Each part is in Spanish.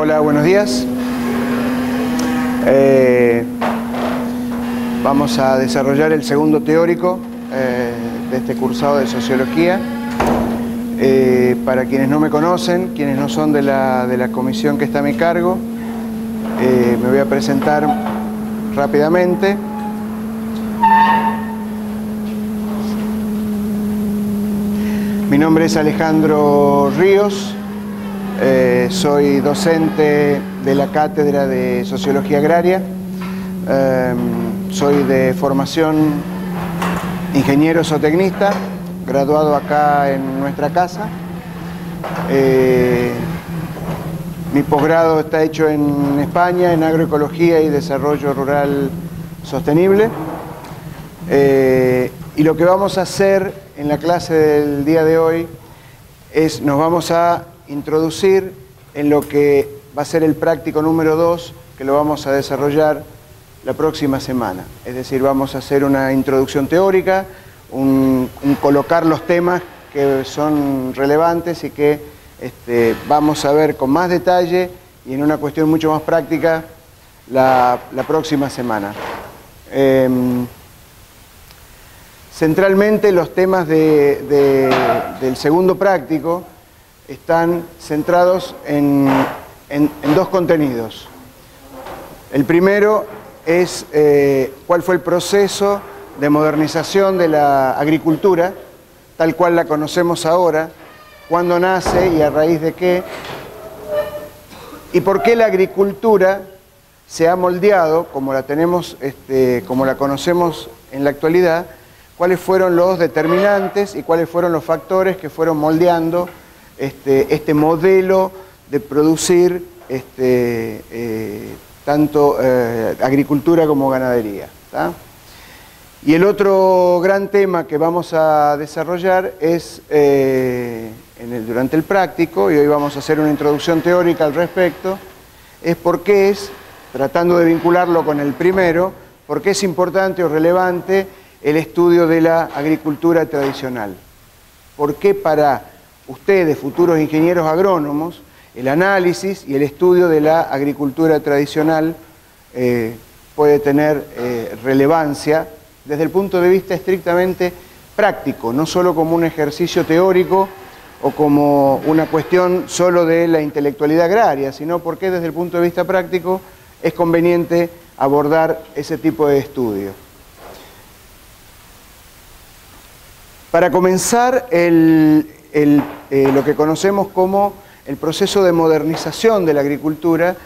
Hola, buenos días. Vamos a desarrollar el segundo teórico de este cursado de Sociología. Para quienes no me conocen, quienes no son de la comisión que está a mi cargo, me voy a presentar rápidamente. Mi nombre es Alejandro Ríos. Soy docente de la Cátedra de Sociología Agraria. Soy de formación ingeniero zootecnista, graduado acá en nuestra casa. Mi posgrado está hecho en España, en agroecología y desarrollo rural sostenible. Y lo que vamos a hacer en la clase del día de hoy es, nos vamos a introducir en lo que va a ser el práctico número 2, que lo vamos a desarrollar la próxima semana. Es decir, vamos a hacer una introducción teórica, un colocar los temas que son relevantes y que vamos a ver con más detalle y en una cuestión mucho más práctica la próxima semana. Centralmente los temas del segundo práctico están centrados en dos contenidos. El primero es cuál fue el proceso de modernización de la agricultura, tal cual la conocemos ahora, cuándo nace y a raíz de qué, y por qué la agricultura se ha moldeado, como la tenemos, como la conocemos en la actualidad, cuáles fueron los determinantes y cuáles fueron los factores que fueron moldeando este modelo de producir tanto agricultura como ganadería, ¿tá? Y el otro gran tema que vamos a desarrollar es durante el práctico, y hoy vamos a hacer una introducción teórica al respecto, es por qué es, tratando de vincularlo con el primero, por qué es importante o relevante el estudio de la agricultura tradicional. ¿Por qué para ustedes, futuros ingenieros agrónomos, el análisis y el estudio de la agricultura tradicional puede tener relevancia desde el punto de vista estrictamente práctico, no solo como un ejercicio teórico o como una cuestión solo de la intelectualidad agraria, sino porque desde el punto de vista práctico es conveniente abordar ese tipo de estudio. Para comenzar, lo que conocemos como el proceso de modernización de la agricultura,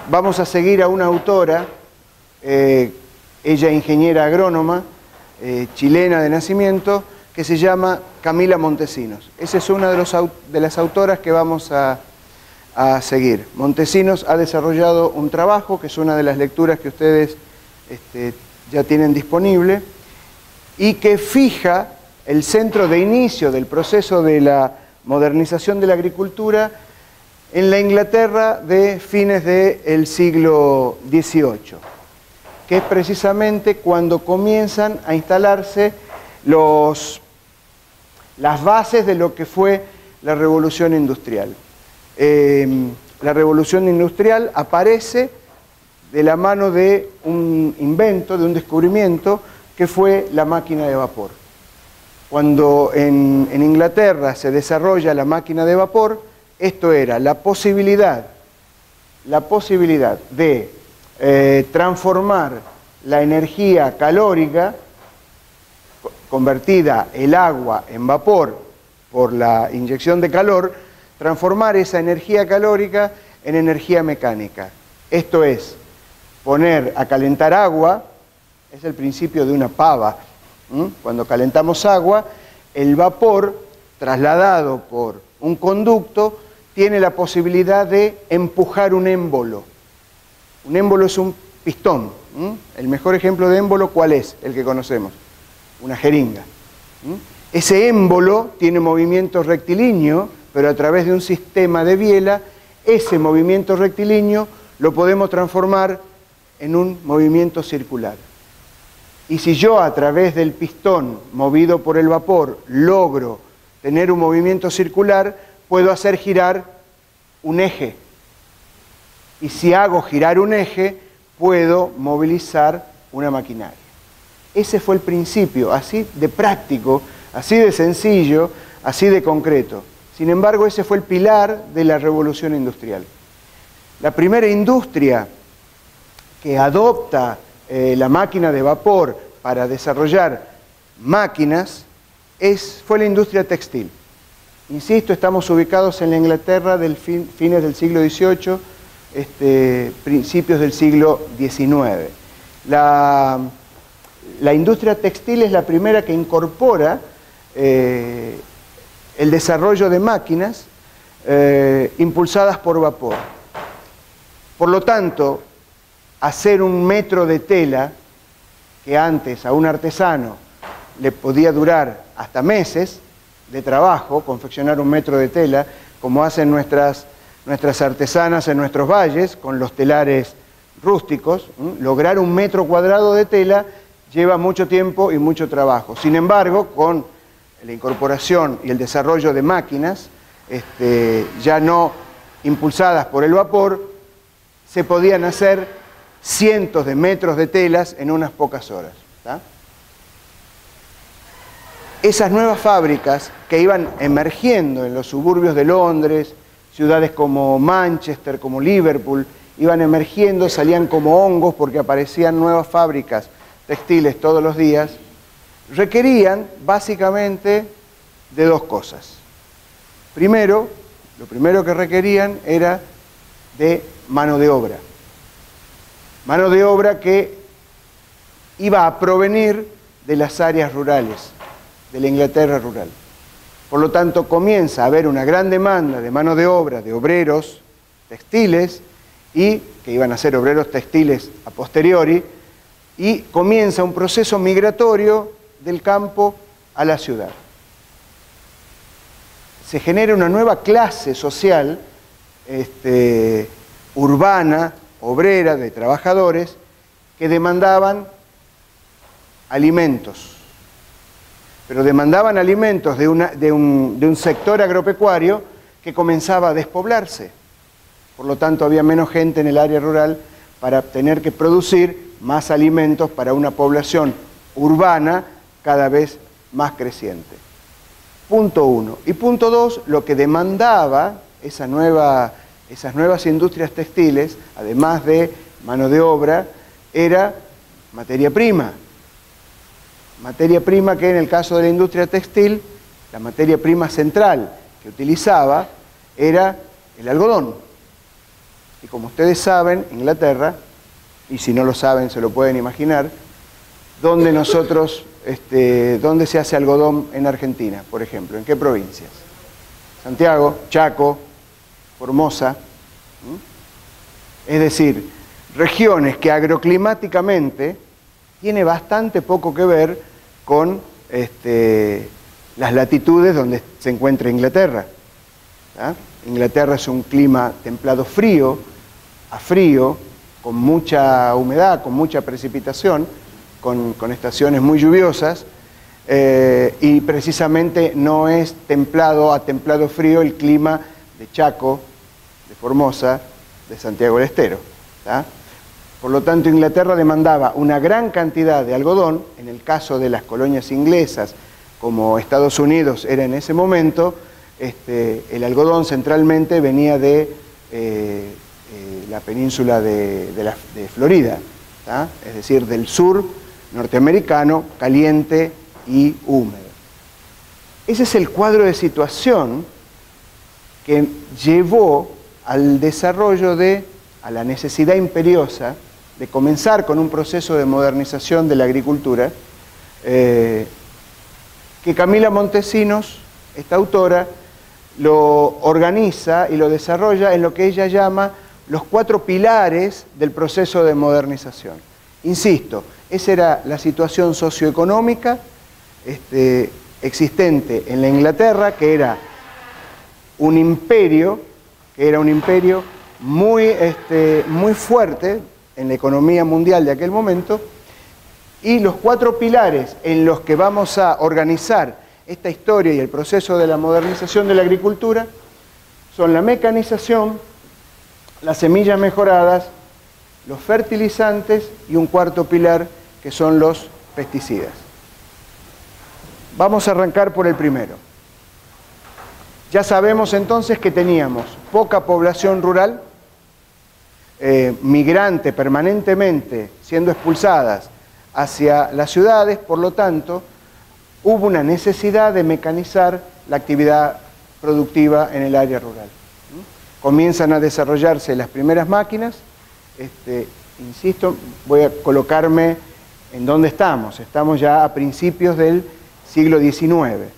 vamos a seguir a una autora, ella ingeniera agrónoma, chilena de nacimiento, que se llama Camila Montesinos. Esa es una de las autoras que vamos a seguir. Montesinos ha desarrollado un trabajo, que es una de las lecturas que ustedes ya tienen disponible, y que fija el centro de inicio del proceso de la modernización de la agricultura en la Inglaterra de fines del siglo XVIII, que es precisamente cuando comienzan a instalarse las bases de lo que fue la Revolución Industrial. La Revolución Industrial aparece de la mano de un invento, de un descubrimiento, que fue la máquina de vapor. Cuando en Inglaterra se desarrolla la máquina de vapor, esto era la posibilidad de transformar la energía calórica, convertida el agua en vapor por la inyección de calor, transformar esa energía calórica en energía mecánica. Esto es, poner a calentar agua, es el principio de una pava. Cuando calentamos agua, el vapor trasladado por un conducto tiene la posibilidad de empujar un émbolo. Un émbolo es un pistón. El mejor ejemplo de émbolo, ¿cuál es? El que conocemos, una jeringa. Ese émbolo tiene movimiento rectilíneo, pero a través de un sistema de biela, ese movimiento rectilíneo lo podemos transformar en un movimiento circular. Y si yo a través del pistón, movido por el vapor, logro tener un movimiento circular, puedo hacer girar un eje. y si hago girar un eje, puedo movilizar una maquinaria. Ese fue el principio, así de práctico, así de sencillo, así de concreto. Sin embargo, ese fue el pilar de la revolución industrial. La primera industria que adopta la máquina de vapor para desarrollar máquinas fue la industria textil. Insisto, estamos ubicados en la Inglaterra del fines del siglo XVIII, principios del siglo XIX. La industria textil es la primera que incorpora el desarrollo de máquinas impulsadas por vapor. Por lo tanto, hacer un metro de tela, que antes a un artesano le podía durar hasta meses de trabajo, confeccionar un metro de tela, como hacen nuestras artesanas en nuestros valles, con los telares rústicos, lograr un metro cuadrado de tela lleva mucho tiempo y mucho trabajo. Sin embargo, con la incorporación y el desarrollo de máquinas, ya no impulsadas por el vapor, se podían hacer cientos de metros de telas en unas pocas horas. ¿Tá? Esas nuevas fábricas que iban emergiendo en los suburbios de Londres, ciudades como Manchester, como Liverpool, iban emergiendo, salían como hongos porque aparecían nuevas fábricas textiles todos los días, requerían básicamente de dos cosas. Primero, lo primero que requerían era de mano de obra. Mano de obra que iba a provenir de las áreas rurales, de la Inglaterra rural. Por lo tanto, comienza a haber una gran demanda de mano de obra, de obreros textiles, y que iban a ser obreros textiles a posteriori, y comienza un proceso migratorio del campo a la ciudad. Se genera una nueva clase social urbana, obrera, de trabajadores, que demandaban alimentos. Pero demandaban alimentos de un sector agropecuario que comenzaba a despoblarse. Por lo tanto, había menos gente en el área rural para tener que producir más alimentos para una población urbana cada vez más creciente. Punto uno. Y punto dos, lo que demandaba esas nuevas industrias textiles, además de mano de obra, era materia prima. Materia prima que en el caso de la industria textil, la materia prima central que utilizaba era el algodón. Y como ustedes saben, Inglaterra, y si no lo saben se lo pueden imaginar, ¿dónde se hace algodón en Argentina, por ejemplo? ¿En qué provincias? Santiago, Chaco, Formosa. Es decir, regiones que agroclimáticamente tiene bastante poco que ver con las latitudes donde se encuentra Inglaterra. ¿Ah? Inglaterra es un clima templado frío, a frío, con mucha humedad, con mucha precipitación, con estaciones muy lluviosas, y precisamente no es templado a templado frío el clima de Chaco, de Formosa, de Santiago del Estero. ¿Tá? Por lo tanto, Inglaterra demandaba una gran cantidad de algodón. En el caso de las colonias inglesas, como Estados Unidos era en ese momento, el algodón centralmente venía de la península de Florida, ¿tá? Es decir, del sur norteamericano, caliente y húmedo. Ese es el cuadro de situación que llevó al desarrollo a la necesidad imperiosa de comenzar con un proceso de modernización de la agricultura, que Camila Montesinos, esta autora, lo organiza y lo desarrolla en lo que ella llama los 4 pilares del proceso de modernización. Insisto, esa era la situación socioeconómica existente en la Inglaterra, que era un imperio muy fuerte en la economía mundial de aquel momento, y los 4 pilares en los que vamos a organizar esta historia y el proceso de la modernización de la agricultura son la mecanización, las semillas mejoradas, los fertilizantes y un cuarto pilar que son los pesticidas. Vamos a arrancar por el primero. Ya sabemos entonces que teníamos poca población rural, migrante permanentemente siendo expulsadas hacia las ciudades, por lo tanto, hubo una necesidad de mecanizar la actividad productiva en el área rural. Comienzan a desarrollarse las primeras máquinas, insisto, voy a colocarme en dónde estamos ya a principios del siglo XIX.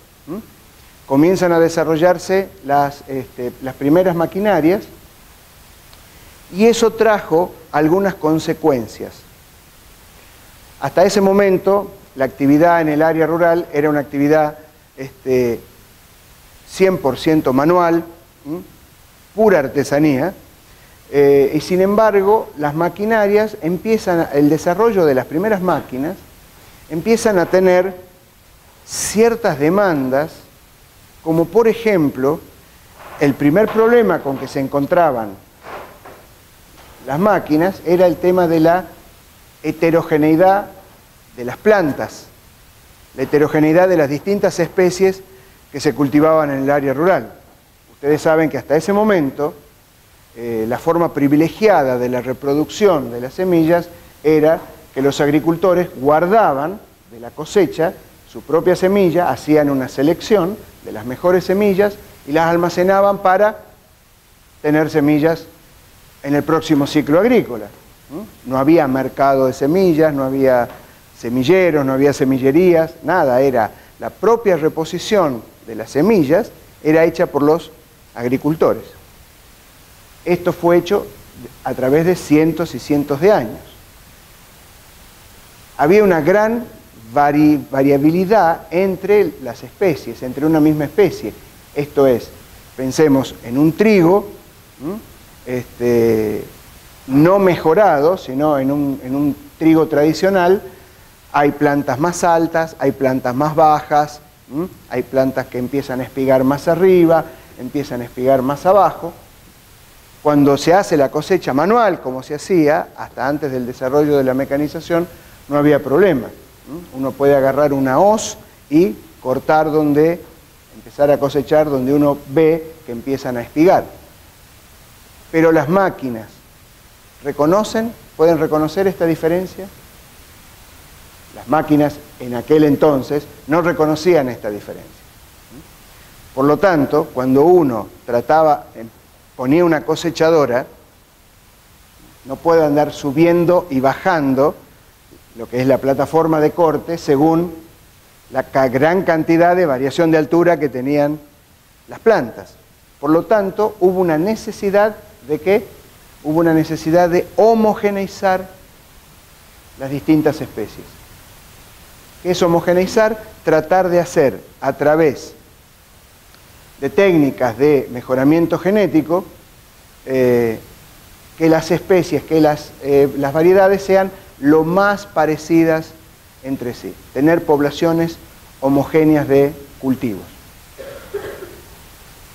Comienzan a desarrollarse las primeras maquinarias y eso trajo algunas consecuencias. Hasta ese momento, la actividad en el área rural era una actividad 100% manual, pura artesanía, y sin embargo, las maquinarias el desarrollo de las primeras máquinas empiezan a tener ciertas demandas, como por ejemplo, el primer problema con que se encontraban las máquinas era el tema de la heterogeneidad de las plantas, la heterogeneidad de las distintas especies que se cultivaban en el área rural. Ustedes saben que hasta ese momento la forma privilegiada de la reproducción de las semillas era que los agricultores guardaban de la cosecha su propia semilla, hacían una selección de las mejores semillas y las almacenaban para tener semillas en el próximo ciclo agrícola. No había mercado de semillas, no había semilleros, no había semillerías, nada, era la propia reposición de las semillas, era hecha por los agricultores. Esto fue hecho a través de cientos y cientos de años. Había una gran variabilidad entre las especies, entre una misma especie. Esto es, pensemos en un trigo, no mejorado, sino en un trigo tradicional, hay plantas más altas, hay plantas más bajas, hay plantas que empiezan a espigar más arriba, empiezan a espigar más abajo. Cuando se hace la cosecha manual, como se hacía, hasta antes del desarrollo de la mecanización, no había problema. Uno puede agarrar una hoz y cortar empezar a cosechar donde uno ve que empiezan a espigar. Pero las máquinas, ¿pueden reconocer esta diferencia? Las máquinas en aquel entonces no reconocían esta diferencia. Por lo tanto, cuando uno ponía una cosechadora, no puede andar subiendo y bajando lo que es la plataforma de corte según la gran cantidad de variación de altura que tenían las plantas. Por lo tanto, hubo una necesidad ¿de qué? Hubo una necesidad de homogeneizar las distintas especies. ¿Qué es homogeneizar? Tratar de hacer a través de técnicas de mejoramiento genético que las especies, que las variedades sean lo más parecidas entre sí, tener poblaciones homogéneas de cultivos.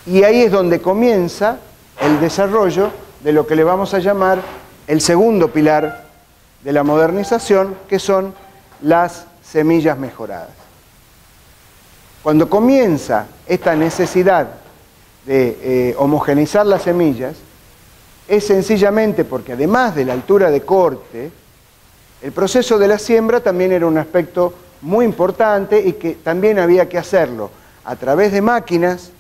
Y ahí es donde comienza el desarrollo de lo que le vamos a llamar el segundo pilar de la modernización, que son las semillas mejoradas. Cuando comienza esta necesidad de homogeneizar las semillas, es sencillamente porque además de la altura de corte, el proceso de la siembra también era un aspecto muy importante y que también había que hacerlo a través de máquinas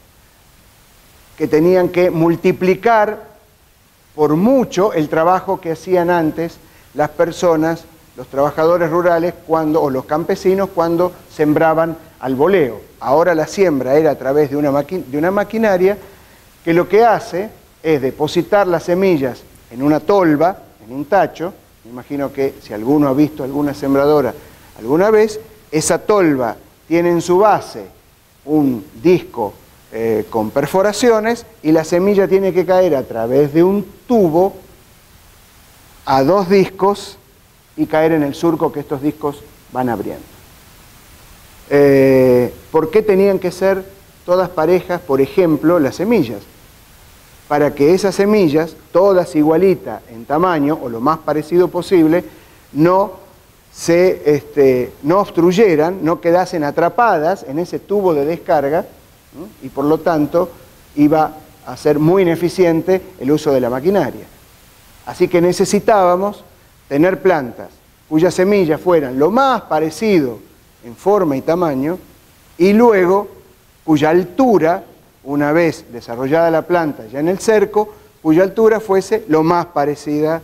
que tenían que multiplicar por mucho el trabajo que hacían antes las personas, los trabajadores rurales o los campesinos cuando sembraban al voleo. Ahora la siembra era a través de una maquinaria que lo que hace es depositar las semillas en una tolva, en un tacho. Me imagino que si alguno ha visto alguna sembradora alguna vez, esa tolva tiene en su base un disco con perforaciones y la semilla tiene que caer a través de un tubo a 2 discos y caer en el surco que estos discos van abriendo. ¿Por qué tenían que ser todas parejas, por ejemplo, las semillas? para que esas semillas, todas igualitas en tamaño, o lo más parecido posible, no obstruyeran, no quedasen atrapadas en ese tubo de descarga, y por lo tanto iba a ser muy ineficiente el uso de la maquinaria. Así que necesitábamos tener plantas cuyas semillas fueran lo más parecido en forma y tamaño, y luego cuya altura, una vez desarrollada la planta ya en el cerco, cuya altura fuese lo más parecida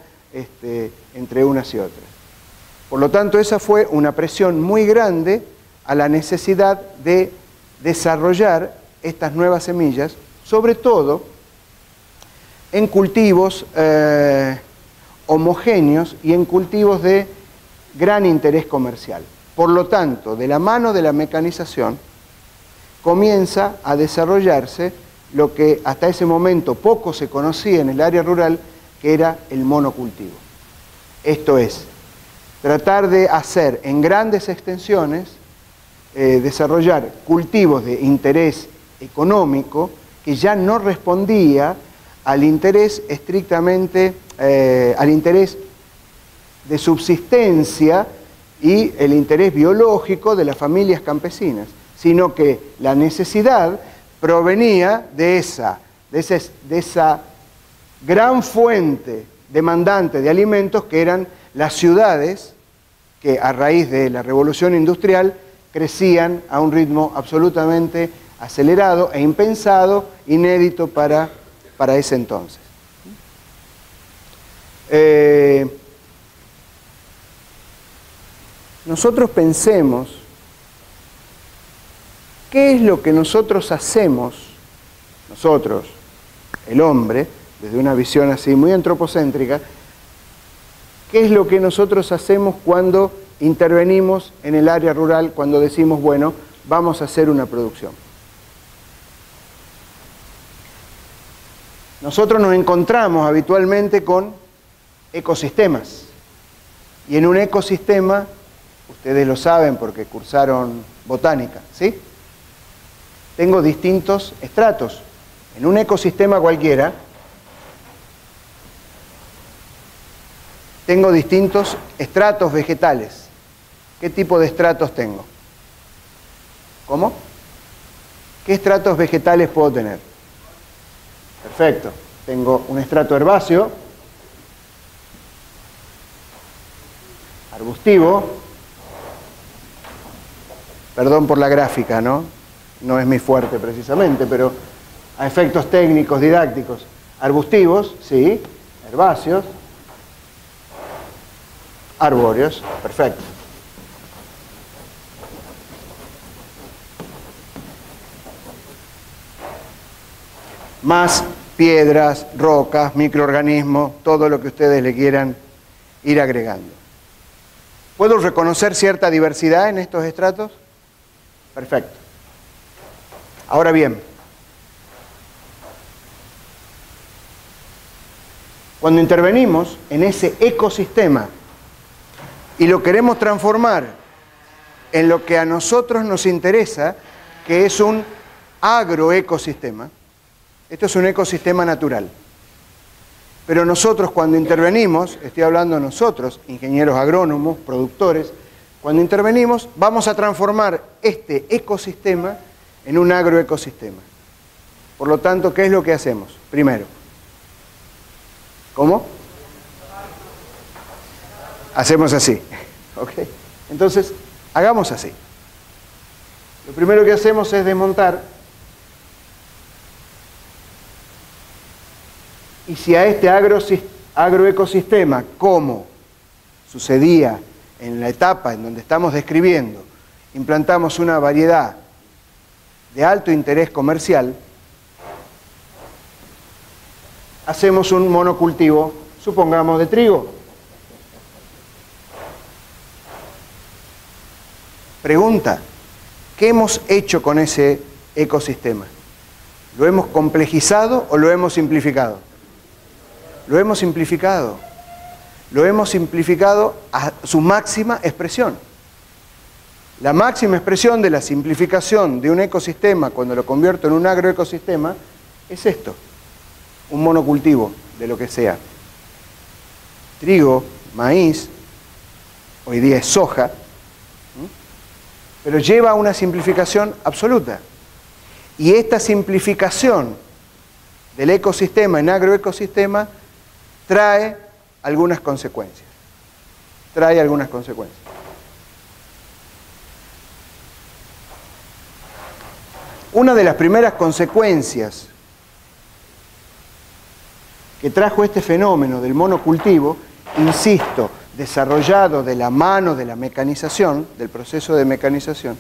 entre unas y otras. Por lo tanto, esa fue una presión muy grande a la necesidad de desarrollar estas nuevas semillas, sobre todo en cultivos homogéneos y en cultivos de gran interés comercial. Por lo tanto, de la mano de la mecanización, comienza a desarrollarse lo que hasta ese momento poco se conocía en el área rural, que era el monocultivo. Esto es, tratar de hacer en grandes extensiones, desarrollar cultivos de interés económico que ya no respondía al interés estrictamente, al interés de subsistencia y el interés biológico de las familias campesinas, sino que la necesidad provenía de esa gran fuente demandante de alimentos que eran las ciudades, que a raíz de la revolución industrial crecían a un ritmo absolutamente acelerado e impensado, inédito para ese entonces. Nosotros pensemos, ¿qué es lo que nosotros hacemos, nosotros, el hombre, desde una visión así muy antropocéntrica, qué es lo que nosotros hacemos cuando intervenimos en el área rural, cuando decimos, bueno, vamos a hacer una producción? Nosotros nos encontramos habitualmente con ecosistemas. Y en un ecosistema, ustedes lo saben porque cursaron botánica, ¿sí? Tengo distintos estratos. En un ecosistema cualquiera, tengo distintos estratos vegetales. ¿Qué tipo de estratos tengo? ¿Cómo? ¿Qué estratos vegetales puedo tener? Perfecto. Tengo un estrato herbáceo, arbustivo, perdón por la gráfica, ¿no? No es mi fuerte precisamente, pero a efectos técnicos, didácticos, arbustivos, sí, herbáceos, arbóreos, perfecto. Más piedras, rocas, microorganismos, todo lo que ustedes le quieran ir agregando. ¿Puedo reconocer cierta diversidad en estos estratos? Perfecto. Ahora bien, cuando intervenimos en ese ecosistema y lo queremos transformar en lo que a nosotros nos interesa, que es un agroecosistema, esto es un ecosistema natural. Pero nosotros cuando intervenimos, estoy hablando nosotros, ingenieros agrónomos, productores, cuando intervenimos vamos a transformar este ecosistema en un agroecosistema. Por lo tanto, ¿qué es lo que hacemos? Primero, ¿cómo? Hacemos así. ¿Ok? Entonces, hagamos así. Lo primero que hacemos es desmontar. Y si a este agroecosistema, como sucedía en la etapa en donde estamos describiendo, implantamos una variedad de alto interés comercial, hacemos un monocultivo, supongamos, de trigo. Pregunta, ¿qué hemos hecho con ese ecosistema? ¿Lo hemos complejizado o lo hemos simplificado? Lo hemos simplificado. Lo hemos simplificado a su máxima expresión. La máxima expresión de la simplificación de un ecosistema cuando lo convierto en un agroecosistema es esto. un monocultivo de lo que sea. Trigo, maíz, hoy día es soja, pero lleva a una simplificación absoluta. Y esta simplificación del ecosistema en agroecosistema trae algunas consecuencias. Trae algunas consecuencias. Una de las primeras consecuencias que trajo este fenómeno del monocultivo, insisto, desarrollado de la mano de la mecanización, del proceso de mecanización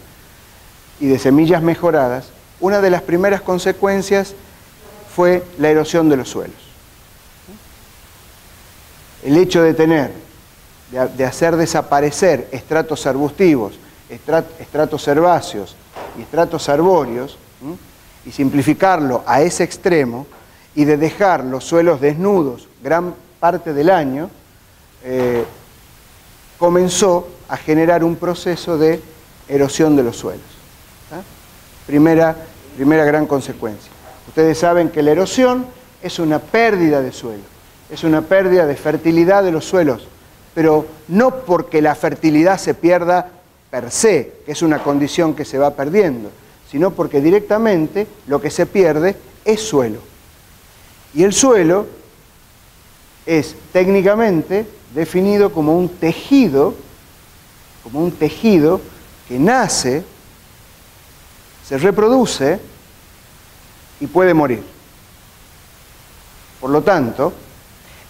y de semillas mejoradas, una de las primeras consecuencias fue la erosión de los suelos. El hecho de hacer desaparecer estratos arbustivos, estratos herbáceos y estratos arbóreos, y simplificarlo a ese extremo, y de dejar los suelos desnudos gran parte del año, comenzó a generar un proceso de erosión de los suelos. Primera gran consecuencia. Ustedes saben que la erosión es una pérdida de suelo, es una pérdida de fertilidad de los suelos, pero no porque la fertilidad se pierda per se, que es una condición que se va perdiendo, sino porque directamente lo que se pierde es suelo. Y el suelo es técnicamente definido como un tejido que nace, se reproduce y puede morir. Por lo tanto,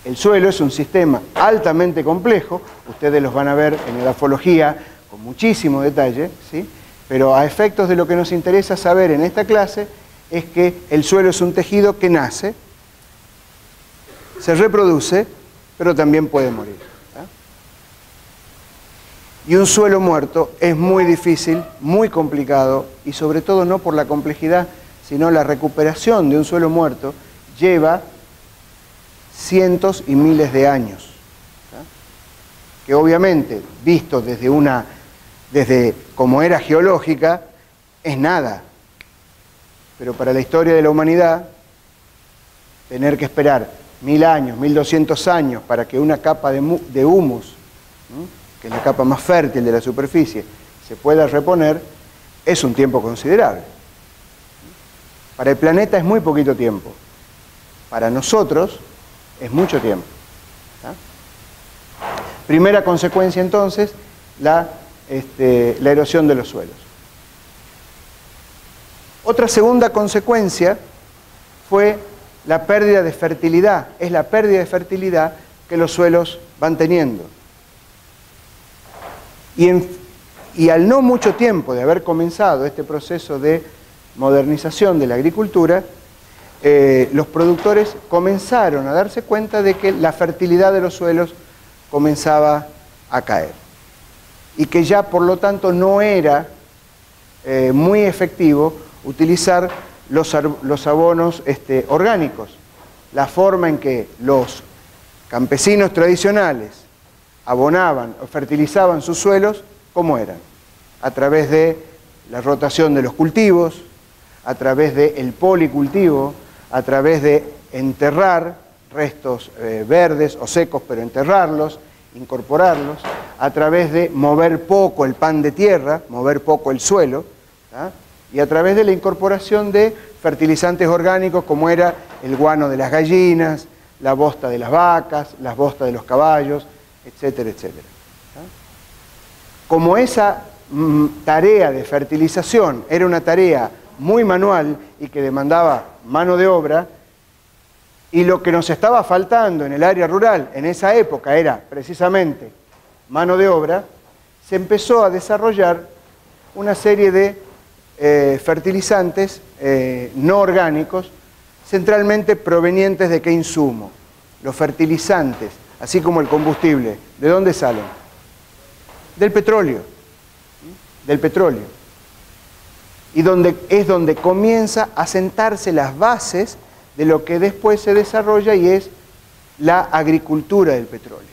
el suelo es un sistema altamente complejo, ustedes los van a ver en edafología con muchísimo detalle, ¿sí? Pero a efectos de lo que nos interesa saber en esta clase es que el suelo es un tejido que nace, se reproduce, pero también puede morir. Y un suelo muerto es muy difícil, muy complicado, y sobre todo no por la complejidad, sino la recuperación de un suelo muerto lleva cientos y miles de años. Que obviamente, visto desde como era geológica, es nada. Pero para la historia de la humanidad, tener que esperar 1000 años, 1200 años para que una capa de humus, que es la capa más fértil de la superficie, se pueda reponer, es un tiempo considerable. Para el planeta es muy poquito tiempo. Para nosotros es mucho tiempo. Primera consecuencia entonces, la erosión de los suelos. Otra segunda consecuencia fue la pérdida de fertilidad. Es la pérdida de fertilidad que los suelos van teniendo. Y al no mucho tiempo de haber comenzado este proceso de modernización de la agricultura, los productores comenzaron a darse cuenta de que la fertilidad de los suelos comenzaba a caer y que ya por lo tanto no era muy efectivo utilizar los abonos orgánicos. La forma en que los campesinos tradicionales abonaban o fertilizaban sus suelos, ¿cómo eran? A través de la rotación de los cultivos, a través del policultivo, a través de enterrar restos verdes o secos, pero enterrarlos, incorporarlos, a través de mover poco el pan de tierra, mover poco el suelo, y a través de la incorporación de fertilizantes orgánicos como era el guano de las gallinas, la bosta de las vacas, las bostas de los caballos, etcétera, etcétera. Como esa tarea de fertilización era una tarea muy manual y que demandaba mano de obra, y lo que nos estaba faltando en el área rural en esa época era precisamente mano de obra, se empezó a desarrollar una serie de fertilizantes no orgánicos, centralmente provenientes de qué insumo. Los fertilizantes, así como el combustible, ¿de dónde salen? Del petróleo. Del petróleo. Y es donde comienza a sentarse las bases de lo que después se desarrolla y es la agricultura del petróleo.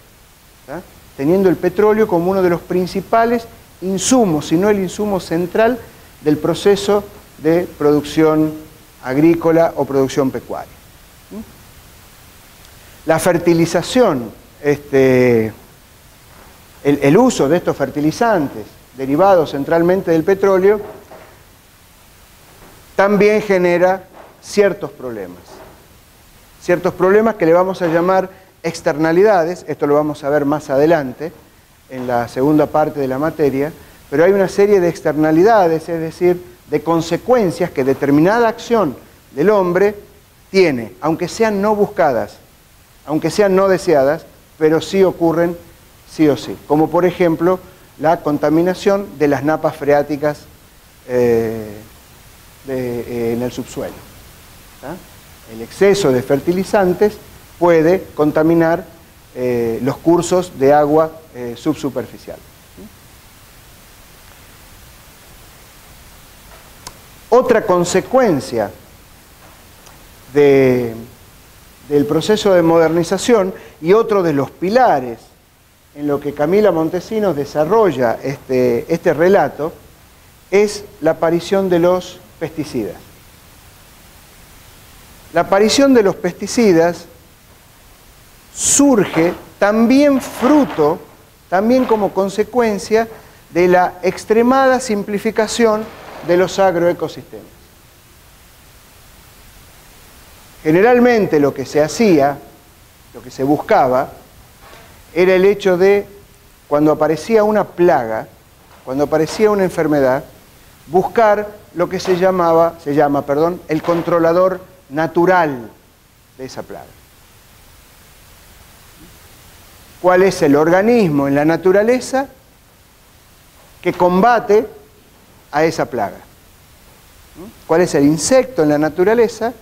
Teniendo el petróleo como uno de los principales insumos, si no el insumo central del proceso de producción agrícola o producción pecuaria. La fertilización, el uso de estos fertilizantes derivados centralmente del petróleo, también genera ciertos problemas que le vamos a llamar externalidades. Esto lo vamos a ver más adelante, en la segunda parte de la materia, pero hay una serie de externalidades, es decir, de consecuencias que determinada acción del hombre tiene, aunque sean no buscadas, aunque sean no deseadas, pero sí ocurren sí o sí, como por ejemplo la contaminación de las napas freáticas en el subsuelo. ¿Tá? El exceso de fertilizantes puede contaminar los cursos de agua subsuperficial. Otra consecuencia del proceso de modernización y otro de los pilares en lo que Camila Montesinos desarrolla este relato es la aparición de los pesticidas. La aparición de los pesticidas surge también también como consecuencia de la extremada simplificación de los agroecosistemas. Generalmente lo que se hacía, lo que se buscaba, era el hecho de, cuando aparecía una plaga, cuando aparecía una enfermedad, buscar lo que se llama, el controlador natural de esa plaga. ¿Cuál es el organismo en la naturaleza que combate a esa plaga? ¿Cuál es el insecto en la naturaleza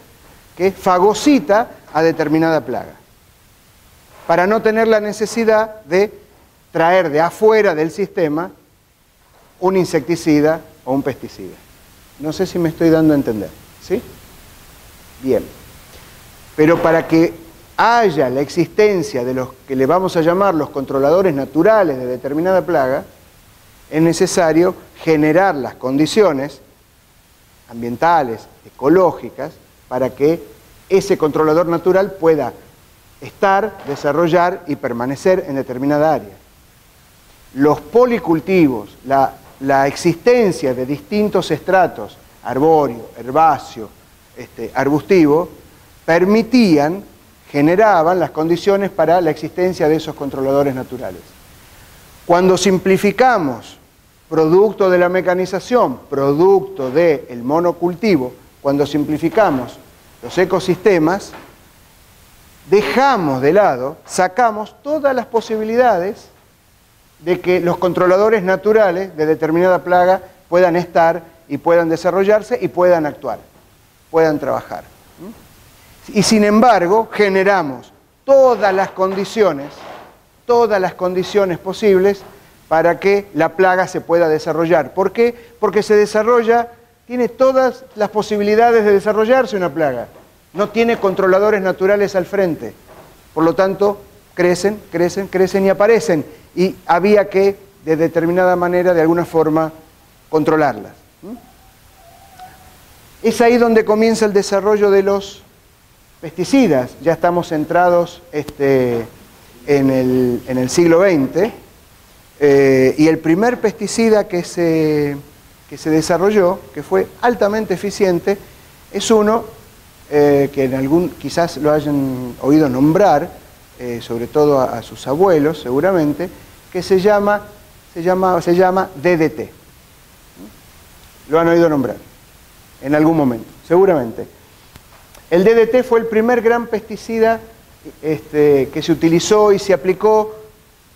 que fagocita a determinada plaga? Para no tener la necesidad de traer de afuera del sistema un insecticida o un pesticida. No sé si me estoy dando a entender, ¿sí? Bien. Pero para que haya la existencia de los que le vamos a llamar los controladores naturales de determinada plaga, es necesario generar las condiciones ambientales, ecológicas, para que ese controlador natural pueda estar, desarrollar y permanecer en determinada área. Los policultivos, la existencia de distintos estratos, arbóreo, herbáceo, arbustivo, generaban las condiciones para la existencia de esos controladores naturales. Cuando simplificamos, producto de la mecanización, producto del monocultivo, cuando simplificamos los ecosistemas, dejamos de lado, sacamos todas las posibilidades de que los controladores naturales de determinada plaga puedan estar y puedan desarrollarse y puedan actuar, puedan trabajar. Y sin embargo, generamos todas las condiciones posibles para que la plaga se pueda desarrollar. ¿Por qué? Porque se desarrolla, tiene todas las posibilidades de desarrollarse una plaga. No tiene controladores naturales al frente. Por lo tanto, crecen y aparecen. Y había que, de determinada manera, de alguna forma, controlarlas. Es ahí donde comienza el desarrollo de los pesticidas. Ya estamos centrados en el siglo XX. Y el primer pesticida que se desarrolló, que fue altamente eficiente, es uno que quizás lo hayan oído nombrar, sobre todo a sus abuelos seguramente, que se llama DDT. Lo han oído nombrar en algún momento, seguramente. El DDT fue el primer gran pesticida que se utilizó y se aplicó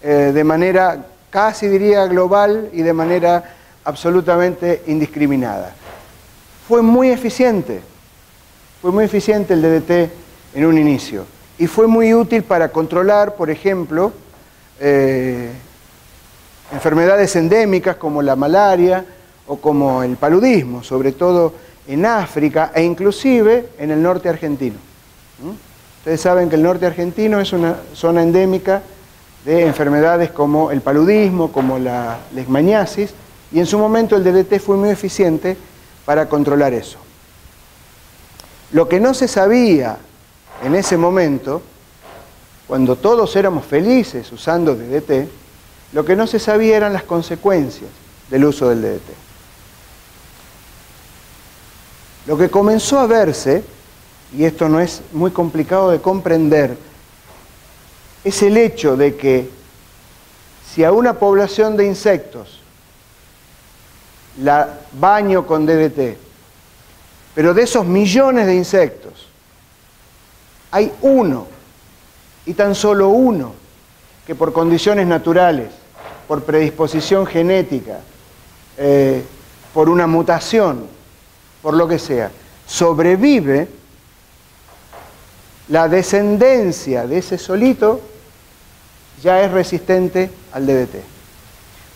de manera casi diría global y de manera absolutamente indiscriminada. Fue muy eficiente el DDT en un inicio y fue muy útil para controlar, por ejemplo, enfermedades endémicas como la malaria o como el paludismo, sobre todo en África e inclusive en el norte argentino. Ustedes saben que el norte argentino es una zona endémica de enfermedades como el paludismo, como la leishmaniasis, y en su momento el DDT fue muy eficiente para controlar eso. Lo que no se sabía en ese momento cuando todos éramos felices usando DDT, lo que no se sabía eran las consecuencias del uso del DDT. Lo que comenzó a verse, y esto no es muy complicado de comprender, es el hecho de que si a una población de insectos la baño con DDT, pero de esos millones de insectos hay uno, y tan solo uno, que por condiciones naturales, por predisposición genética, por una mutación, por lo que sea, sobrevive, la descendencia de ese solito ya es resistente al DDT.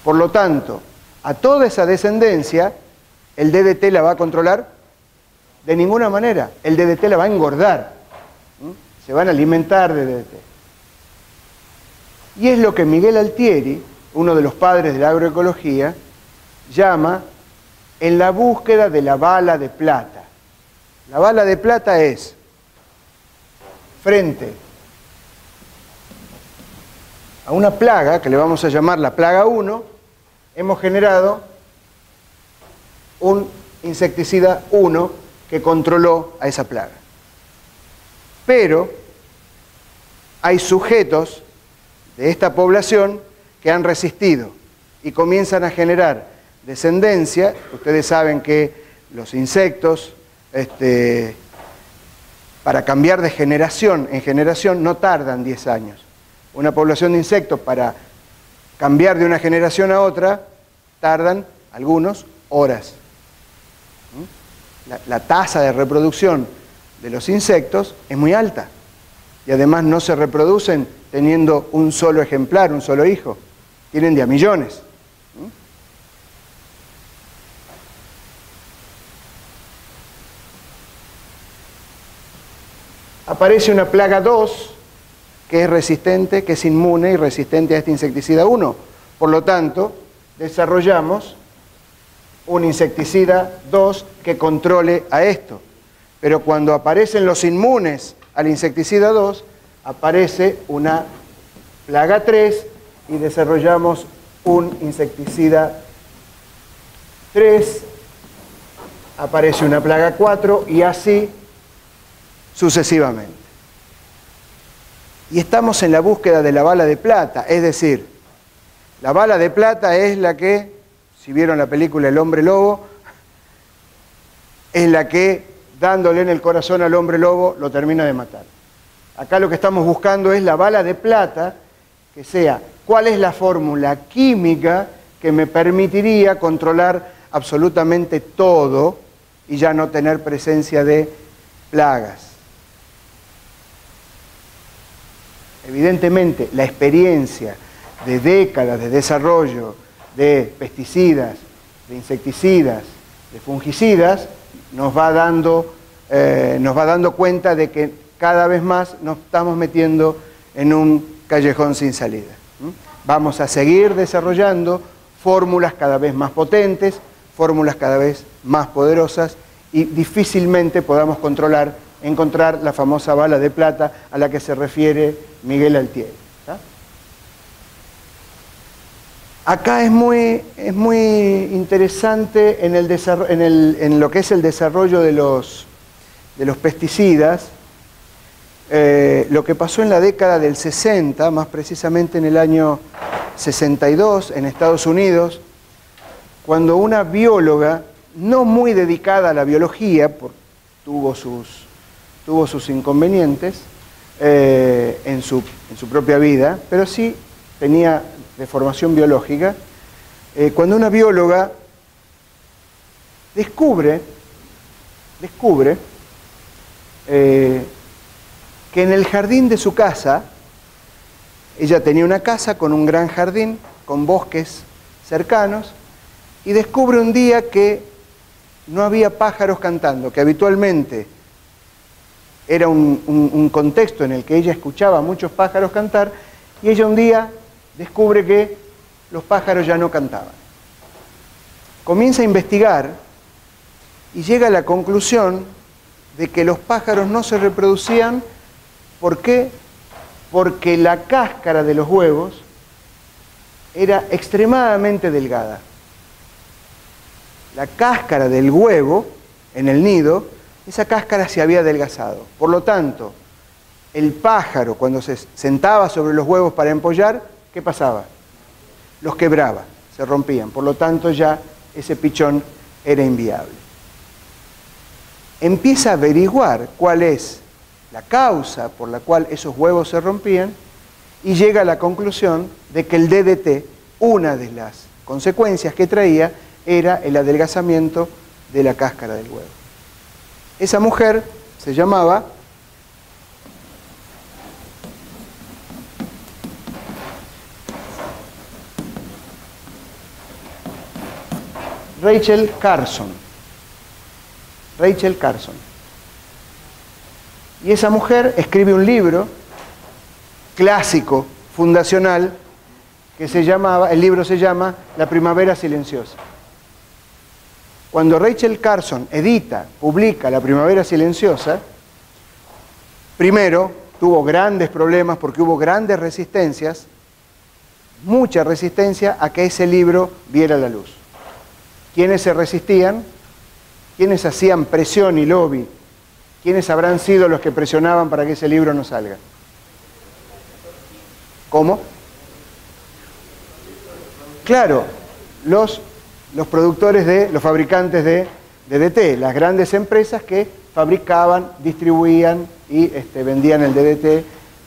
Por lo tanto, a toda esa descendencia, el DDT la va a controlar de ninguna manera. El DDT la va a engordar. Se van a alimentar de DDT. Y es lo que Miguel Altieri, uno de los padres de la agroecología, llama en la búsqueda de la bala de plata. La bala de plata es, frente a una plaga, que le vamos a llamar la plaga 1, hemos generado un insecticida 1 que controló a esa plaga. Pero hay sujetos de esta población que han resistido y comienzan a generar descendencia. Ustedes saben que los insectos, para cambiar de generación en generación, no tardan 10 años. Una población de insectos para cambiar de una generación a otra, tardan algunos horas. La tasa de reproducción de los insectos es muy alta y además no se reproducen teniendo un solo ejemplar, un solo hijo, tienen de a millones. Aparece una plaga 2 que es resistente, que es inmune y resistente a este insecticida 1. Por lo tanto, desarrollamos un insecticida 2 que controle a esto. Pero cuando aparecen los inmunes al insecticida 2, aparece una plaga 3 y desarrollamos un insecticida 3, aparece una plaga 4 y así sucesivamente. Y estamos en la búsqueda de la bala de plata, es decir, la bala de plata es la que, si vieron la película El Hombre Lobo, es la que, dándole en el corazón al hombre lobo, lo termina de matar. Acá lo que estamos buscando es la bala de plata, que sea, ¿cuál es la fórmula química que me permitiría controlar absolutamente todo y ya no tener presencia de plagas? Evidentemente, la experiencia de décadas de desarrollo de pesticidas, de insecticidas, de fungicidas, nos va dando cuenta de que cada vez más nos estamos metiendo en un callejón sin salida. Vamos a seguir desarrollando fórmulas cada vez más potentes, fórmulas cada vez más poderosas y difícilmente podamos encontrar la famosa bala de plata a la que se refiere Miguel Altieri. Acá es muy interesante en lo que es el desarrollo de los pesticidas, lo que pasó en la década del 60, más precisamente en el año 62, en Estados Unidos, cuando una bióloga, no muy dedicada a la biología, tuvo sus inconvenientes en su propia vida, pero sí tenía de formación biológica, cuando una bióloga descubre que en el jardín de su casa, ella tenía una casa con un gran jardín, con bosques cercanos, y descubre un día que no había pájaros cantando, que habitualmente era un contexto en el que ella escuchaba a muchos pájaros cantar, y ella un día descubre que los pájaros ya no cantaban. Comienza a investigar y llega a la conclusión de que los pájaros no se reproducían. ¿Por qué? porque la cáscara de los huevos era extremadamente delgada. La cáscara del huevo en el nido, esa cáscara se había adelgazado. Por lo tanto, el pájaro cuando se sentaba sobre los huevos para empollar, ¿qué pasaba? Los quebraba, se rompían. Por lo tanto, ya ese pichón era inviable. Empieza a averiguar cuál es la causa por la cual esos huevos se rompían y llega a la conclusión de que el DDT, una de las consecuencias que traía, era el adelgazamiento de la cáscara del huevo. Esa mujer se llamaba Rachel Carson. Rachel Carson. Y esa mujer escribe un libro clásico, fundacional, que se llamaba, el libro se llama La Primavera Silenciosa. Cuando Rachel Carson publica La Primavera Silenciosa, primero tuvo grandes problemas porque hubo grandes resistencias, mucha resistencia a que ese libro viera la luz. ¿Quiénes se resistían? ¿Quiénes hacían presión y lobby? ¿Quiénes habrán sido los que presionaban para que ese libro no salga? ¿Cómo? Claro, los productores los fabricantes de DDT, las grandes empresas que fabricaban, distribuían y vendían el DDT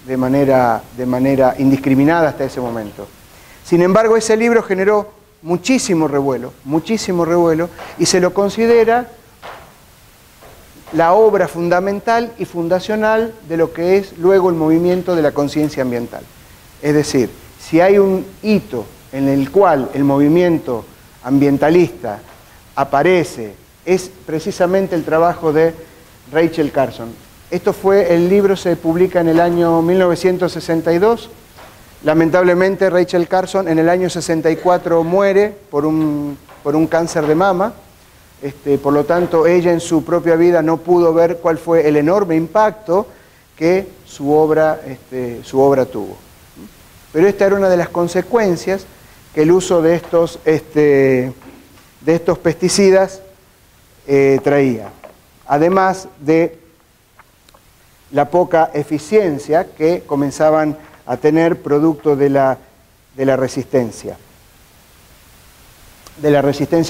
de manera indiscriminada hasta ese momento. Sin embargo, ese libro generó muchísimo revuelo, y se lo considera la obra fundamental y fundacional de lo que es luego el movimiento de la conciencia ambiental. Es decir, si hay un hito en el cual el movimiento ambientalista aparece, es precisamente el trabajo de Rachel Carson. El libro se publica en el año 1962. Lamentablemente Rachel Carson en el año 64 muere por un cáncer de mama. Por lo tanto, ella en su propia vida no pudo ver cuál fue el enorme impacto que su obra tuvo. Pero esta era una de las consecuencias que el uso de estos pesticidas traía. Además de la poca eficiencia que comenzaban a tener producto de la resistencia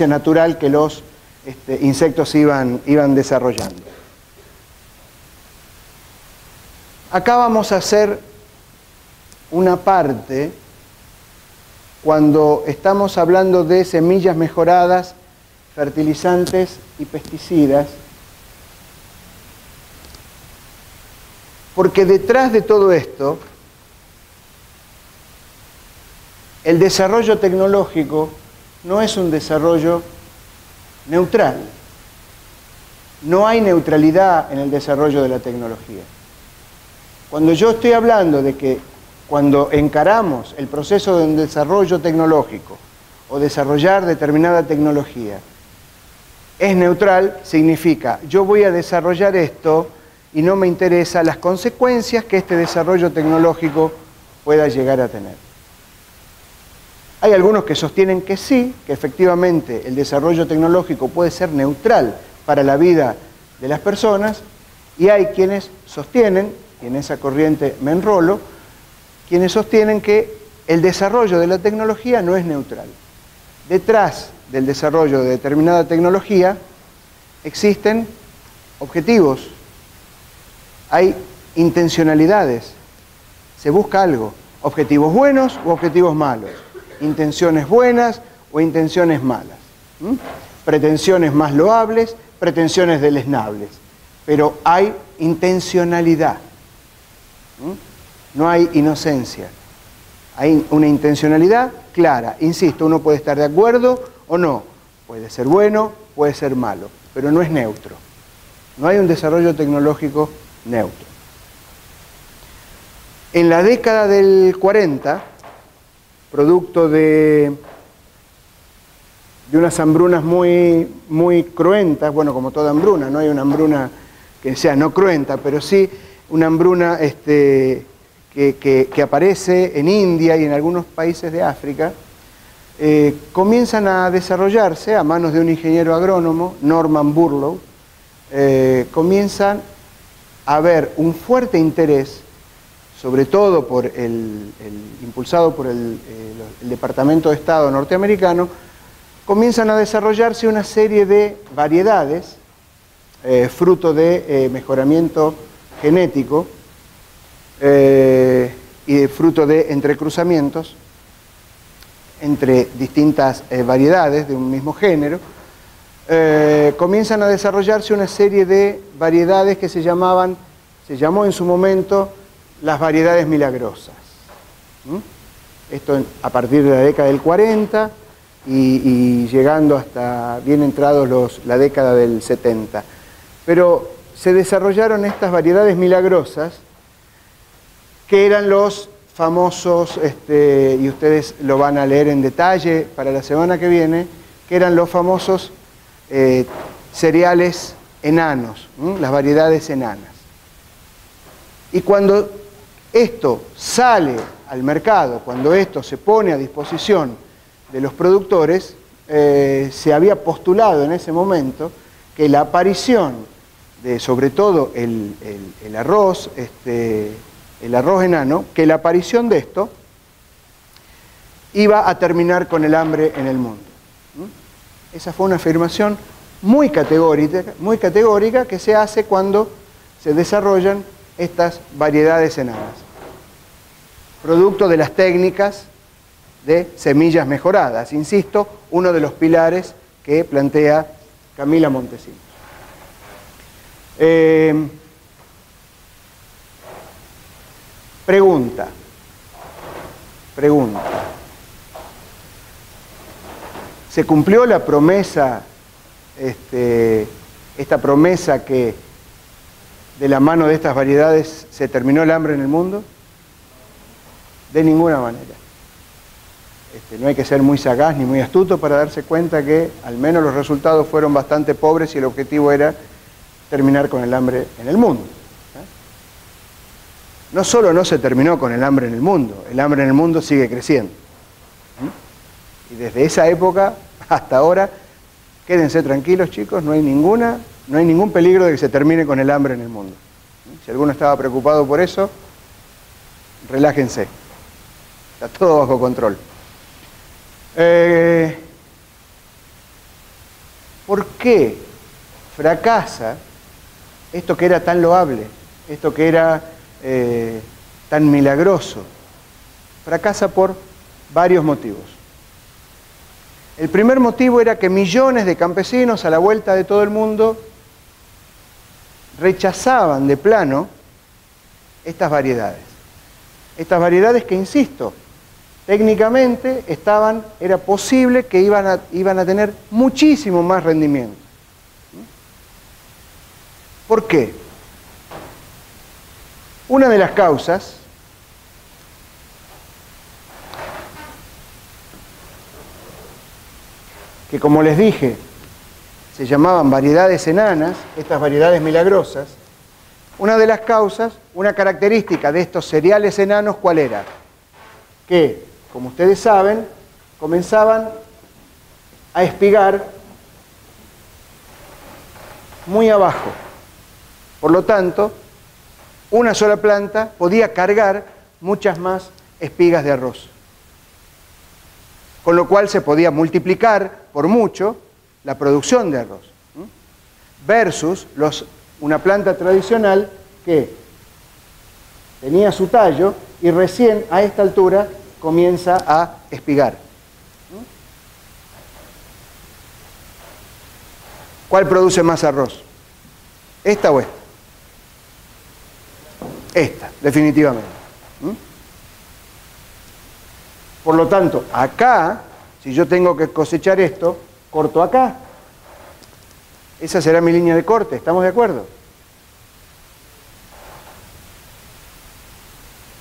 natural que los insectos iban desarrollando. Acá vamos a hacer una parte cuando estamos hablando de semillas mejoradas, fertilizantes y pesticidas, porque detrás de todo esto, el desarrollo tecnológico no es un desarrollo neutral. No hay neutralidad en el desarrollo de la tecnología. Cuando yo estoy hablando de que cuando encaramos el proceso de un desarrollo tecnológico o desarrollar determinada tecnología es neutral, significa yo voy a desarrollar esto y no me interesa las consecuencias que este desarrollo tecnológico pueda llegar a tener. Hay algunos que sostienen que sí, que efectivamente el desarrollo tecnológico puede ser neutral para la vida de las personas, y hay quienes sostienen, y en esa corriente me enrolo, quienes sostienen que el desarrollo de la tecnología no es neutral. Detrás del desarrollo de determinada tecnología existen objetivos, hay intencionalidades, se busca algo, objetivos buenos u objetivos malos, intenciones buenas o intenciones malas, pretensiones más loables, pretensiones deleznables, pero hay intencionalidad, no hay inocencia, hay una intencionalidad clara. Insisto, uno puede estar de acuerdo o no, puede ser bueno, puede ser malo, pero no es neutro, no hay un desarrollo tecnológico neutro. En la década del 40, producto de unas hambrunas muy cruentas, bueno, como toda hambruna, no hay una hambruna que sea no cruenta, pero sí una hambruna que aparece en India y en algunos países de África, comienzan a desarrollarse a manos de un ingeniero agrónomo, Norman Borlaug. Comienzan a haber un fuerte interés, sobre todo impulsado por el Departamento de Estado norteamericano. Comienzan a desarrollarse una serie de variedades, fruto de mejoramiento genético y fruto de entrecruzamientos entre distintas variedades de un mismo género. Comienzan a desarrollarse una serie de variedades que se llamó en su momento las variedades milagrosas. Esto a partir de la década del 40 y llegando hasta bien entrados la década del 70. Pero se desarrollaron estas variedades milagrosas que eran los famosos, y ustedes lo van a leer en detalle para la semana que viene, que eran los famosos cereales enanos, las variedades enanas. Y cuando esto sale al mercado, cuando esto se pone a disposición de los productores, se había postulado en ese momento que la aparición de, sobre todo, el arroz enano, que la aparición de esto iba a terminar con el hambre en el mundo. Esa fue una afirmación muy categórica que se hace cuando se desarrollan estas variedades enanas, producto de las técnicas de semillas mejoradas. Insisto, uno de los pilares que plantea Camila Montesinos. Pregunta. ¿Se cumplió la promesa, esta promesa que de la mano de estas variedades se terminó el hambre en el mundo? De ninguna manera. No hay que ser muy sagaz ni muy astuto para darse cuenta que al menos los resultados fueron bastante pobres y el objetivo era terminar con el hambre en el mundo. No solo no se terminó con el hambre en el hambre en el mundo sigue creciendo. Y desde esa época hasta ahora, quédense tranquilos, chicos, no hay ningún peligro de que se termine con el hambre en el mundo. Si alguno estaba preocupado por eso, relájense. Está todo bajo control. ¿Por qué fracasa esto que era tan loable, esto que era tan milagroso? Fracasa por varios motivos. El primer motivo era que millones de campesinos a la vuelta de todo el mundo rechazaban de plano estas variedades. Estas variedades que, insisto, técnicamente era posible que iban a tener muchísimo más rendimiento. ¿Por qué? Una de las causas que, como les dije, se llamaban variedades enanas, estas variedades milagrosas, una de las causas, una característica de estos cereales enanos, ¿cuál era? Que, como ustedes saben, comenzaban a espigar muy abajo. Por lo tanto, una sola planta podía cargar muchas más espigas de arroz. Con lo cual se podía multiplicar por mucho la producción de arroz. Versus una planta tradicional que tenía su tallo y recién a esta altura comienza a espigar. ¿Cuál produce más arroz? ¿Esta o esta? Esta, definitivamente. Por lo tanto, acá, si yo tengo que cosechar esto, corto acá. Esa será mi línea de corte, ¿estamos de acuerdo?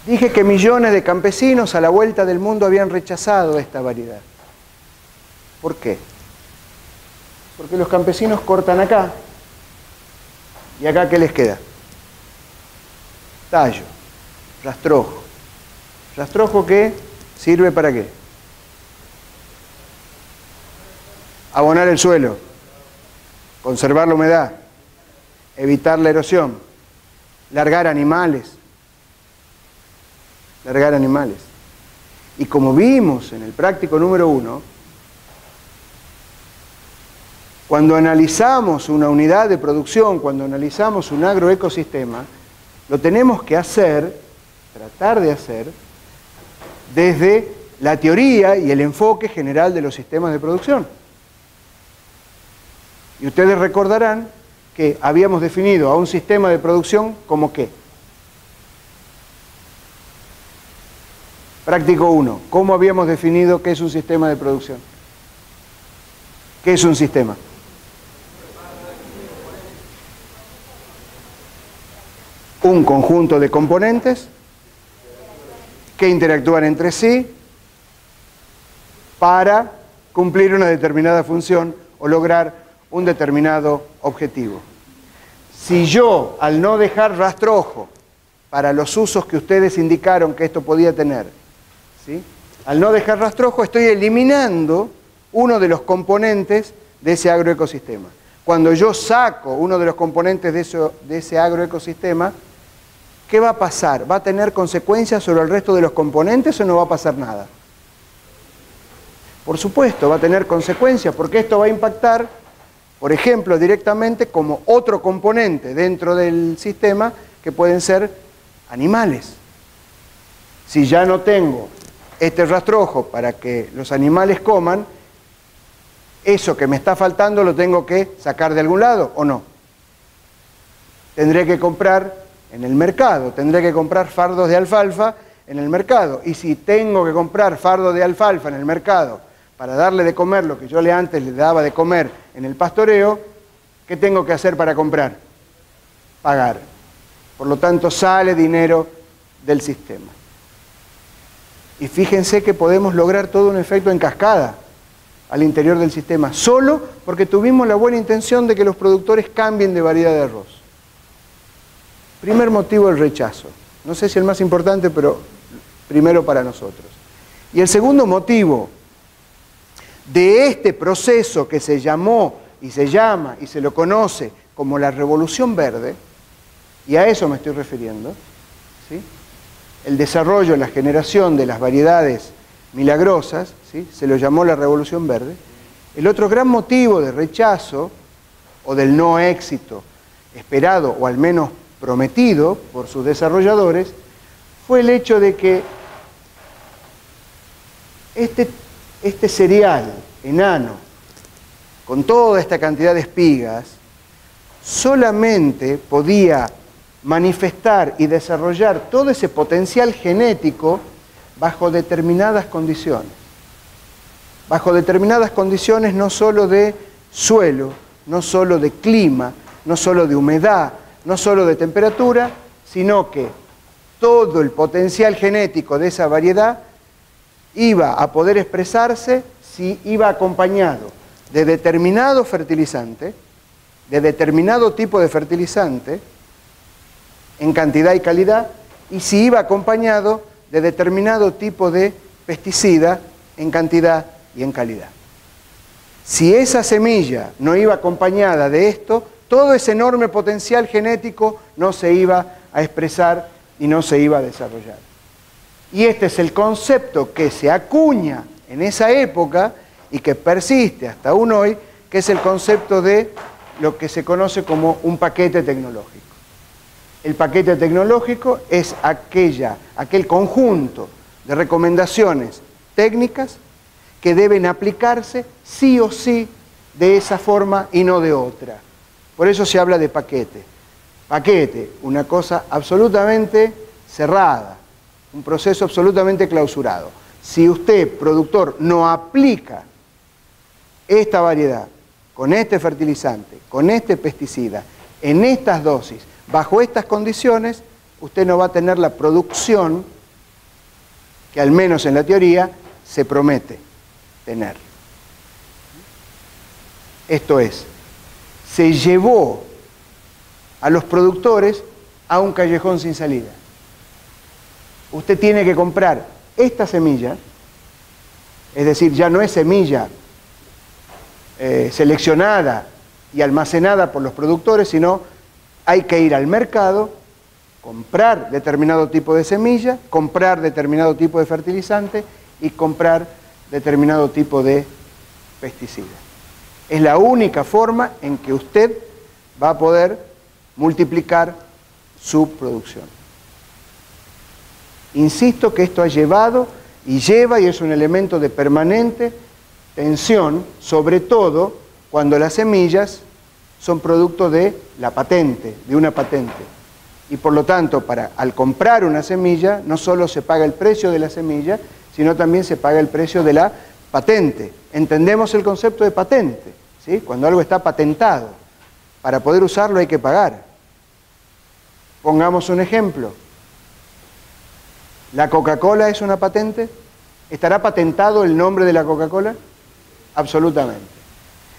Dije que millones de campesinos a la vuelta del mundo habían rechazado esta variedad. ¿Por qué? Porque los campesinos cortan acá, y acá ¿qué les queda? Tallo. Rastrojo. ¿Rastrojo qué? ¿Sirve para qué? Abonar el suelo, conservar la humedad, evitar la erosión, largar animales. Largar animales. Y como vimos en el práctico número 1, cuando analizamos una unidad de producción, cuando analizamos un agroecosistema, lo tenemos que hacer, tratar de hacer, desde la teoría y el enfoque general de los sistemas de producción. Y ustedes recordarán que habíamos definido a un sistema de producción como ¿qué? Práctico 1. ¿Cómo habíamos definido qué es un sistema de producción? ¿Qué es un sistema? Un conjunto de componentes que interactúan entre sí para cumplir una determinada función o lograr un determinado objetivo. Si yo, al no dejar rastrojo para los usos que ustedes indicaron que esto podía tener, ¿sí? Al no dejar rastrojo, estoy eliminando uno de los componentes de ese agroecosistema. Cuando yo saco uno de los componentes de ese agroecosistema, ¿qué va a pasar? ¿Va a tener consecuencias sobre el resto de los componentes o no va a pasar nada? Por supuesto, va a tener consecuencias, porque esto va a impactar, por ejemplo, directamente como otro componente dentro del sistema, que pueden ser animales. Si ya no tengo este rastrojo para que los animales coman, eso que me está faltando lo tengo que sacar de algún lado, ¿o no? Tendré que comprar en el mercado, tendré que comprar fardos de alfalfa en el mercado. Y si tengo que comprar fardos de alfalfa en el mercado para darle de comer lo que yo antes le daba de comer en el pastoreo, ¿qué tengo que hacer para comprar? Pagar. Por lo tanto, sale dinero del sistema. Y fíjense que podemos lograr todo un efecto en cascada al interior del sistema, solo porque tuvimos la buena intención de que los productores cambien de variedad de arroz. Primer motivo, el rechazo. No sé si el más importante, pero primero para nosotros. Y el segundo motivo de este proceso que se llamó y se llama y se lo conoce como la Revolución Verde, y a eso me estoy refiriendo, ¿sí? El desarrollo, la generación de las variedades milagrosas, ¿sí? Se lo llamó la Revolución Verde. El otro gran motivo de rechazo o del no éxito esperado o al menos prometido por sus desarrolladores fue el hecho de que este cereal enano, con toda esta cantidad de espigas, solamente podía manifestar y desarrollar todo ese potencial genético bajo determinadas condiciones. Bajo determinadas condiciones no solo de suelo, no solo de clima, no solo de humedad, no solo de temperatura, sino que todo el potencial genético de esa variedad iba a poder expresarse si iba acompañado de determinado fertilizante, de determinado tipo de fertilizante, en cantidad y calidad, y si iba acompañado de determinado tipo de pesticida en cantidad y en calidad. Si esa semilla no iba acompañada de esto, todo ese enorme potencial genético no se iba a expresar y no se iba a desarrollar. Y este es el concepto que se acuña en esa época y que persiste hasta aún hoy, que es el concepto de lo que se conoce como un paquete tecnológico. El paquete tecnológico es aquel conjunto de recomendaciones técnicas que deben aplicarse sí o sí de esa forma y no de otra. Por eso se habla de paquete. Paquete, una cosa absolutamente cerrada, un proceso absolutamente clausurado. Si usted, productor, no aplica esta variedad con este fertilizante, con este pesticida, en estas dosis, bajo estas condiciones, usted no va a tener la producción que al menos en la teoría se promete tener. Esto es, se llevó a los productores a un callejón sin salida. usted tiene que comprar esta semilla, es decir, ya no es semilla seleccionada y almacenada por los productores, sino hay que ir al mercado, comprar determinado tipo de semilla, comprar determinado tipo de fertilizante y comprar determinado tipo de pesticida. Es la única forma en que usted va a poder multiplicar su producción. Insisto que esto ha llevado y lleva y es un elemento de permanente tensión, sobre todo cuando las semillas son producto de la patente, de una patente. Y por lo tanto, al comprar una semilla, no solo se paga el precio de la semilla, sino también se paga el precio de la patente. Entendemos el concepto de patente, ¿sí? Cuando algo está patentado, para poder usarlo hay que pagar. Pongamos un ejemplo. ¿La Coca-Cola es una patente? ¿Estará patentado el nombre de la Coca-Cola? Absolutamente.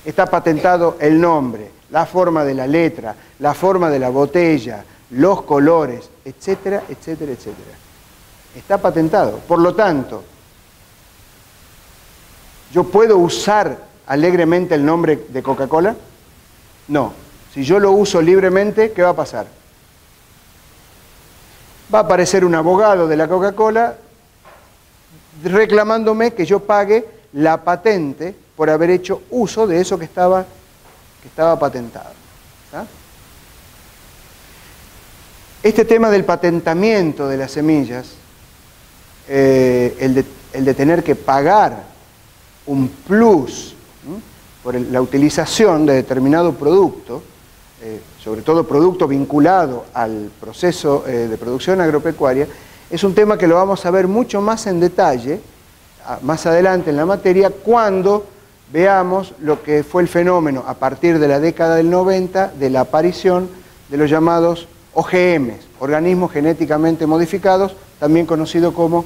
Está patentado el nombre, la forma de la letra, la forma de la botella, los colores, etcétera, etcétera, etcétera. Está patentado. Por lo tanto, ¿yo puedo usar alegremente el nombre de Coca-Cola? No. Si yo lo uso libremente, ¿qué va a pasar? Va a aparecer un abogado de la Coca-Cola reclamándome que yo pague la patente por haber hecho uso de eso que estaba patentado. ¿Ah? Este tema del patentamiento de las semillas, el de tener que pagar un plus por la utilización de determinado producto, sobre todo producto vinculado al proceso de producción agropecuaria, es un tema que lo vamos a ver mucho más en detalle, más adelante en la materia, cuando veamos lo que fue el fenómeno a partir de la década del 90 de la aparición de los llamados OGMs, organismos genéticamente modificados, también conocidos como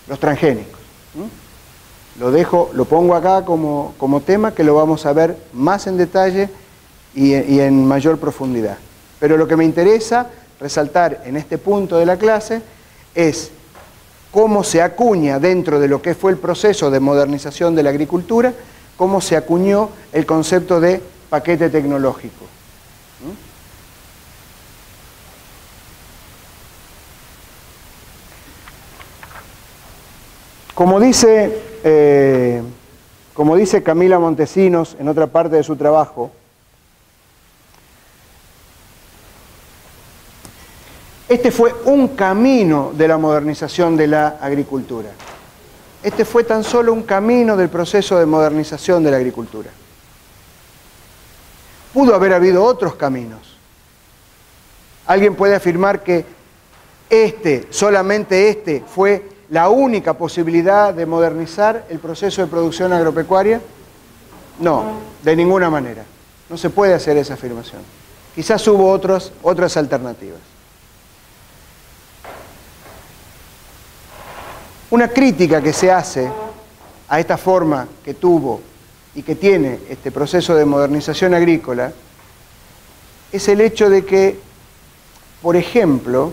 los transgénicos. Lo pongo acá como tema que lo vamos a ver más en detalle y en mayor profundidad. Pero lo que me interesa resaltar en este punto de la clase es cómo se acuña dentro de lo que fue el proceso de modernización de la agricultura, cómo se acuñó el concepto de paquete tecnológico. Como dice Camila Montesinos en otra parte de su trabajo, este fue un camino de la modernización de la agricultura. Este fue tan solo un camino del proceso de modernización de la agricultura. Pudo haber habido otros caminos. Alguien puede afirmar que solamente este fue la única posibilidad de modernizar el proceso de producción agropecuaria. No, de ninguna manera. No se puede hacer esa afirmación. Quizás hubo otras alternativas. Una crítica que se hace a esta forma que tuvo y que tiene este proceso de modernización agrícola es el hecho de que, por ejemplo,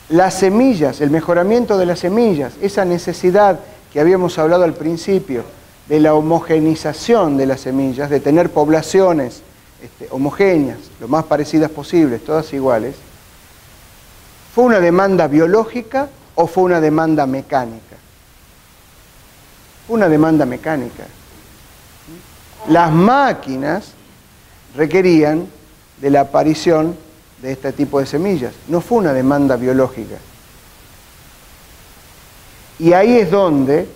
las semillas, el mejoramiento de las semillas, esa necesidad que habíamos hablado al principio de la homogenización de las semillas, de tener poblaciones homogéneas, lo más parecidas posibles, todas iguales, ¿fue una demanda biológica o fue una demanda mecánica? Fue una demanda mecánica. Las máquinas requerían de la aparición de este tipo de semillas. No fue una demanda biológica. Y ahí es donde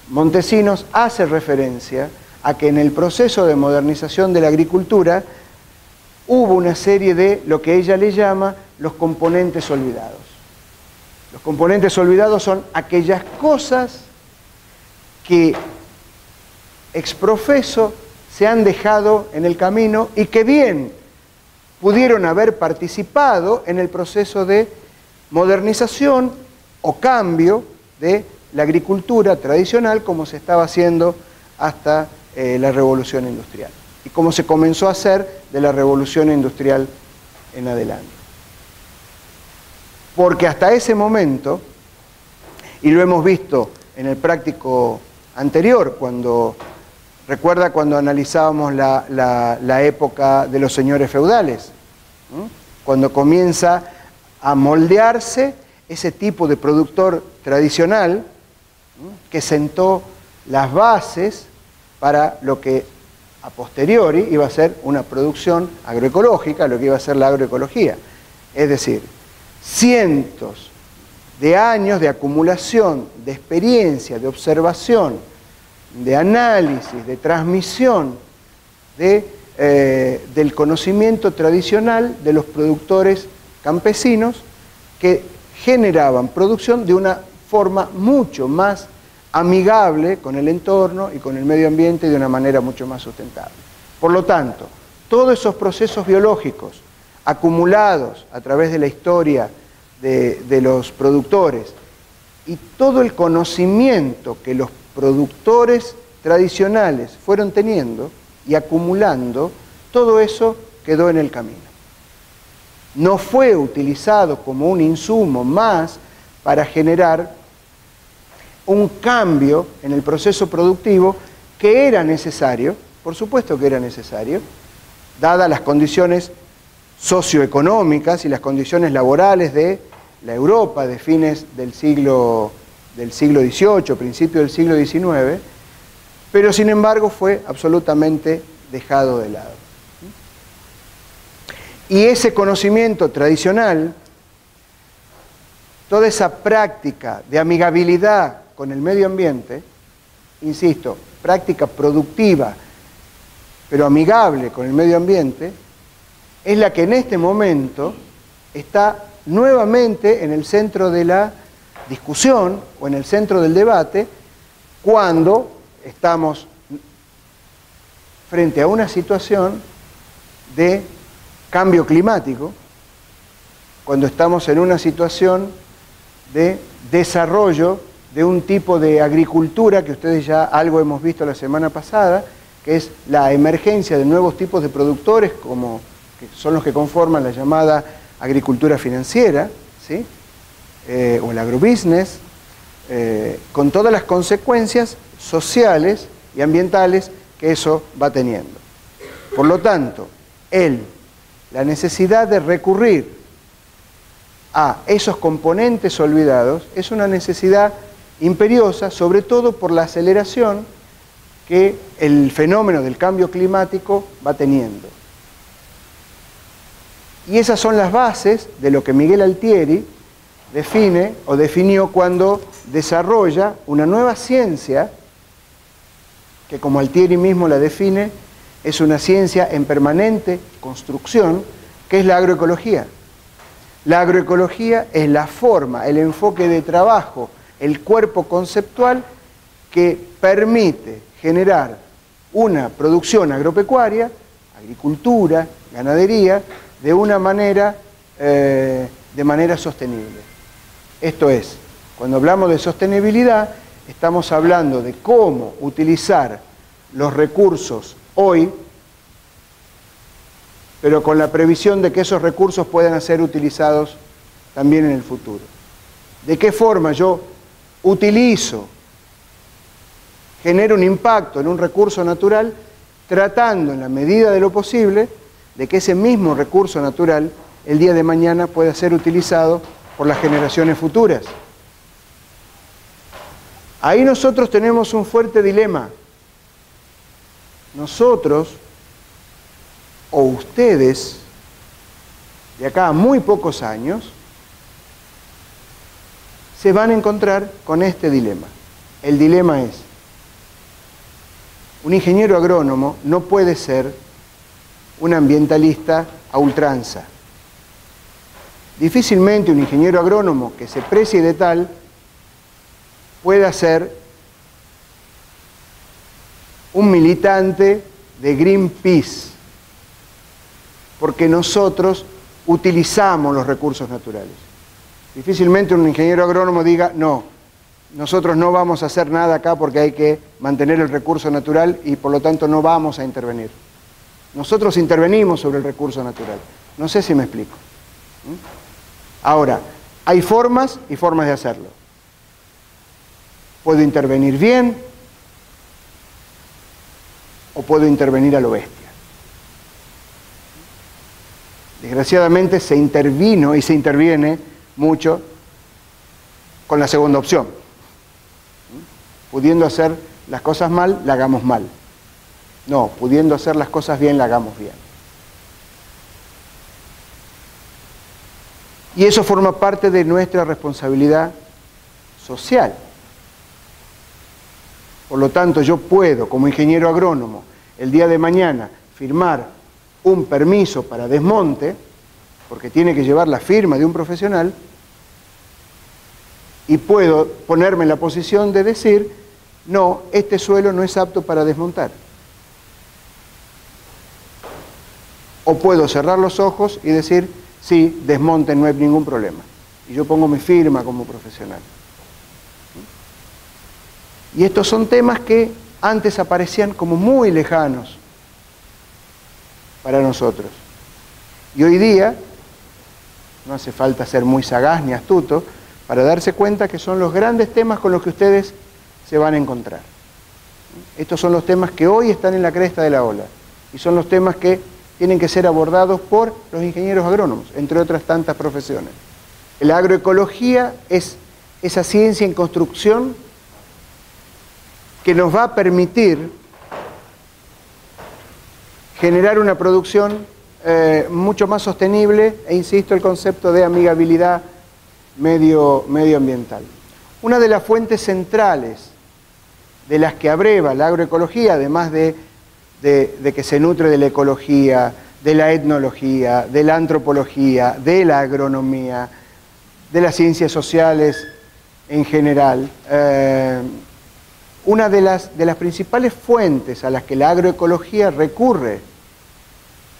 Montesinos hace referencia a que en el proceso de modernización de la agricultura hubo una serie de lo que ella le llama los componentes olvidados. Los componentes olvidados son aquellas cosas que ex profeso se han dejado en el camino y que bien pudieron haber participado en el proceso de modernización o cambio de la agricultura tradicional como se estaba haciendo hasta la revolución industrial y como se comenzó a hacer de la revolución industrial en adelante. porque hasta ese momento, y lo hemos visto en el práctico anterior, recuerda cuando analizábamos la época de los señores feudales, ¿no? Cuando comienza a moldearse ese tipo de productor tradicional, ¿no? Que sentó las bases para lo que a posteriori iba a ser una producción agroecológica, lo que iba a ser la agroecología. Es decir, cientos de años de acumulación, de experiencia, de observación, de análisis, de transmisión del conocimiento tradicional de los productores campesinos que generaban producción de una forma mucho más amigable con el entorno y con el medio ambiente y de una manera mucho más sustentable. Por lo tanto, todos esos procesos biológicos acumulados a través de la historia de los productores y todo el conocimiento que los productores tradicionales fueron teniendo y acumulando, todo eso quedó en el camino. No fue utilizado como un insumo más para generar un cambio en el proceso productivo que era necesario, por supuesto que era necesario, dadas las condiciones socioeconómicas y las condiciones laborales de la Europa de fines del siglo XVIII, principio del siglo XIX, pero sin embargo fue absolutamente dejado de lado. Y ese conocimiento tradicional, toda esa práctica de amigabilidad con el medio ambiente, insisto, práctica productiva, pero amigable con el medio ambiente, es la que en este momento está nuevamente en el centro de la discusión o en el centro del debate cuando estamos frente a una situación de cambio climático, cuando estamos en una situación de desarrollo de un tipo de agricultura que ustedes ya algo hemos visto la semana pasada, que es la emergencia de nuevos tipos de productores como que son los que conforman la llamada agricultura financiera, ¿sí? O el agrobusiness, con todas las consecuencias sociales y ambientales que eso va teniendo. Por lo tanto, la necesidad de recurrir a esos componentes olvidados es una necesidad imperiosa, sobre todo por la aceleración que el fenómeno del cambio climático va teniendo. Y esas son las bases de lo que Miguel Altieri define o definió cuando desarrolla una nueva ciencia que, como Altieri mismo la define, es una ciencia en permanente construcción, que es la agroecología. La agroecología es la forma, el enfoque de trabajo, el cuerpo conceptual que permite generar una producción agropecuaria, agricultura, ganadería, de una manera, de manera sostenible. Esto es, cuando hablamos de sostenibilidad, estamos hablando de cómo utilizar los recursos hoy, pero con la previsión de que esos recursos puedan ser utilizados también en el futuro. ¿De qué forma yo utilizo, genero un impacto en un recurso natural, tratando en la medida de lo posible de que ese mismo recurso natural el día de mañana pueda ser utilizado por las generaciones futuras? Ahí nosotros tenemos un fuerte dilema. Nosotros, o ustedes, de acá a muy pocos años, se van a encontrar con este dilema. El dilema es, un ingeniero agrónomo no puede ser un ambientalista a ultranza. Difícilmente un ingeniero agrónomo que se precie de tal pueda ser un militante de Greenpeace, porque nosotros utilizamos los recursos naturales. Difícilmente un ingeniero agrónomo diga, no, nosotros no vamos a hacer nada acá porque hay que mantener el recurso natural y por lo tanto no vamos a intervenir. Nosotros intervenimos sobre el recurso natural. No sé si me explico. Ahora, Hay formas y formas de hacerlo. Puedo intervenir bien o puedo intervenir a lo bestia. Desgraciadamente se intervino y se interviene mucho con la segunda opción. Pudiendo hacer las cosas mal, la hagamos mal. No, pudiendo hacer las cosas bien, la hagamos bien. Y eso forma parte de nuestra responsabilidad social. Por lo tanto, yo puedo, como ingeniero agrónomo, el día de mañana firmar un permiso para desmonte, porque tiene que llevar la firma de un profesional, y puedo ponerme en la posición de decir, no, este suelo no es apto para desmontar. O puedo cerrar los ojos y decir, sí, desmonten, no hay ningún problema. Y yo pongo mi firma como profesional. Y estos son temas que antes aparecían como muy lejanos para nosotros. Y hoy día, no hace falta ser muy sagaz ni astuto, para darse cuenta que son los grandes temas con los que ustedes se van a encontrar. Estos son los temas que hoy están en la cresta de la ola. Y son los temas que tienen que ser abordados por los ingenieros agrónomos, entre otras tantas profesiones. La agroecología es esa ciencia en construcción que nos va a permitir generar una producción mucho más sostenible e insisto, el concepto de amigabilidad medioambiental. Una de las fuentes centrales de las que abreva la agroecología, además de que se nutre de la ecología, de la etnología, de la antropología, de la agronomía, de las ciencias sociales en general, una de las principales fuentes a las que la agroecología recurre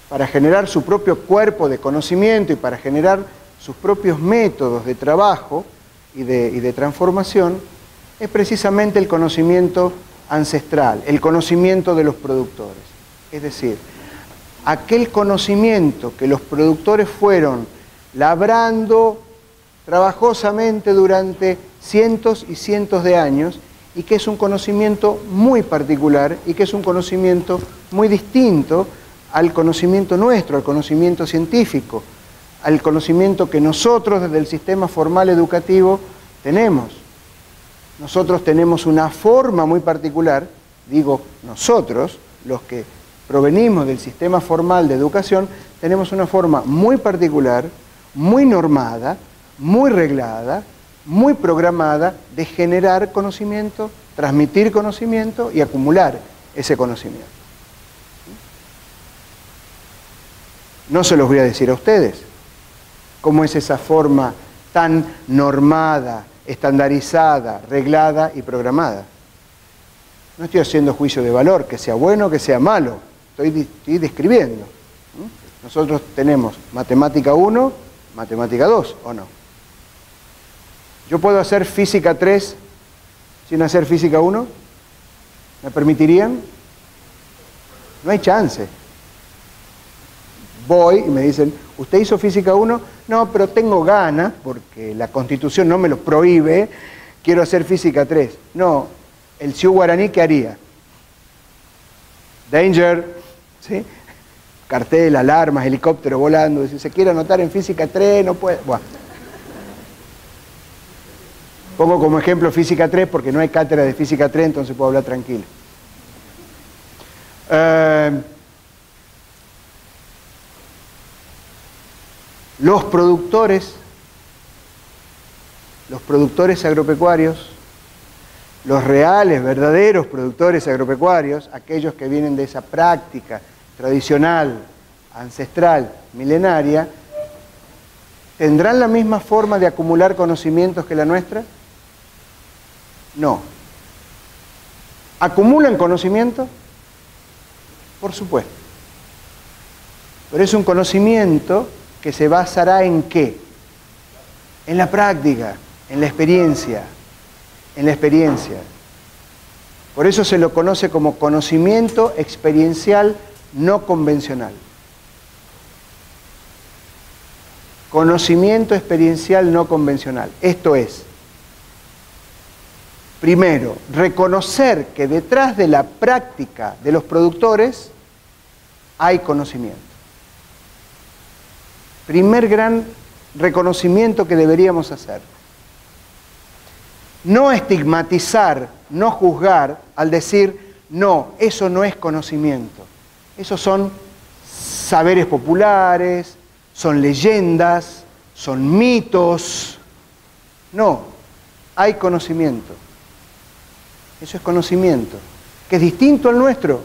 para generar su propio cuerpo de conocimiento y para generar sus propios métodos de trabajo y de transformación, es precisamente el conocimiento ancestral, el conocimiento de los productores. Es decir, aquel conocimiento que los productores fueron labrando trabajosamente durante cientos y cientos de años y que es un conocimiento muy particular y que es un conocimiento muy distinto al conocimiento nuestro, al conocimiento científico, al conocimiento que nosotros desde el sistema formal educativo tenemos. Nosotros tenemos una forma muy particular, digo nosotros, los que provenimos del sistema formal de educación, tenemos una forma muy particular, muy normada, muy reglada, muy programada de generar conocimiento, transmitir conocimiento y acumular ese conocimiento. No se los voy a decir a ustedes cómo es esa forma tan normada, estandarizada, reglada y programada. No estoy haciendo juicio de valor, que sea bueno o que sea malo, estoy describiendo. Nosotros tenemos matemática 1, matemática 2, ¿o no? ¿Yo puedo hacer física 3 sin hacer física 1? ¿Me permitirían? No hay chance. Voy y me dicen, ¿usted hizo física 1? No, pero tengo ganas, porque la Constitución no me lo prohíbe, quiero hacer física 3. No, el Sioux Guaraní, ¿qué haría? Danger, ¿sí? Cartel, alarmas, helicóptero volando, si se quiere anotar en física 3, no puede. Bueno. Pongo como ejemplo física 3 porque no hay cátedra de física 3, entonces puedo hablar tranquilo. Los productores agropecuarios, los reales, verdaderos productores agropecuarios, aquellos que vienen de esa práctica tradicional, ancestral, milenaria, ¿tendrán la misma forma de acumular conocimientos que la nuestra? No. ¿Acumulan conocimiento? Por supuesto. Pero es un conocimiento que se basará en ¿qué? En la práctica, en la experiencia, en la experiencia. Por eso se lo conoce como conocimiento experiencial no convencional. conocimiento experiencial no convencional. Esto es, primero, reconocer que detrás de la práctica de los productores hay conocimiento. Primer gran reconocimiento que deberíamos hacer. No estigmatizar, no juzgar al decir, no, eso no es conocimiento. Esos son saberes populares, son leyendas, son mitos. No, hay conocimiento. Eso es conocimiento, que es distinto al nuestro.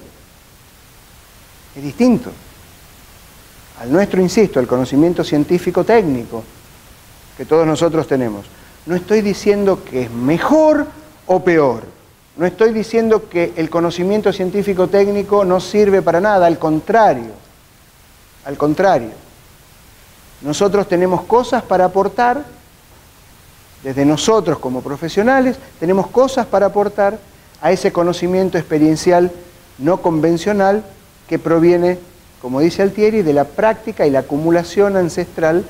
Es distinto. Al nuestro, insisto, el conocimiento científico técnico que todos nosotros tenemos. No estoy diciendo que es mejor o peor. No estoy diciendo que el conocimiento científico técnico no sirve para nada, al contrario. Al contrario. Nosotros tenemos cosas para aportar, desde nosotros como profesionales, tenemos cosas para aportar a ese conocimiento experiencial no convencional que proviene, como dice Altieri, de la práctica y la acumulación ancestral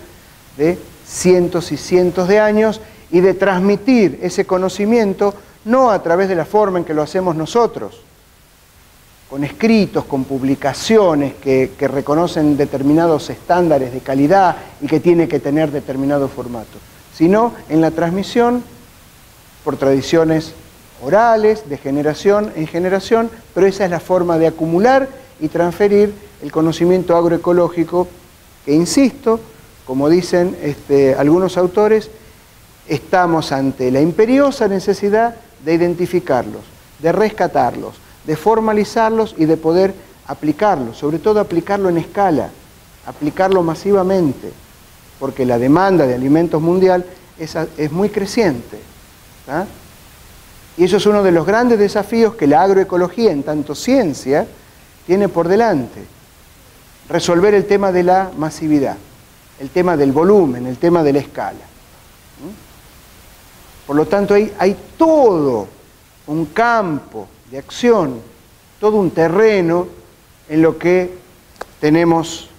de cientos y cientos de años y de transmitir ese conocimiento no a través de la forma en que lo hacemos nosotros, con escritos, con publicaciones que reconocen determinados estándares de calidad y que tiene que tener determinado formato, sino en la transmisión por tradiciones orales, de generación en generación, pero esa es la forma de acumular y transferir el conocimiento agroecológico que, insisto, como dicen algunos autores, estamos ante la imperiosa necesidad de identificarlos, de rescatarlos, de formalizarlos y de poder aplicarlos, sobre todo aplicarlo en escala, aplicarlo masivamente, porque la demanda de alimentos mundial es muy creciente. ¿Ah? Y eso es uno de los grandes desafíos que la agroecología, en tanto ciencia, tiene por delante. Resolver el tema de la masividad, el tema del volumen, el tema de la escala. Por lo tanto, hay todo un campo de acción, todo un terreno en lo que tenemos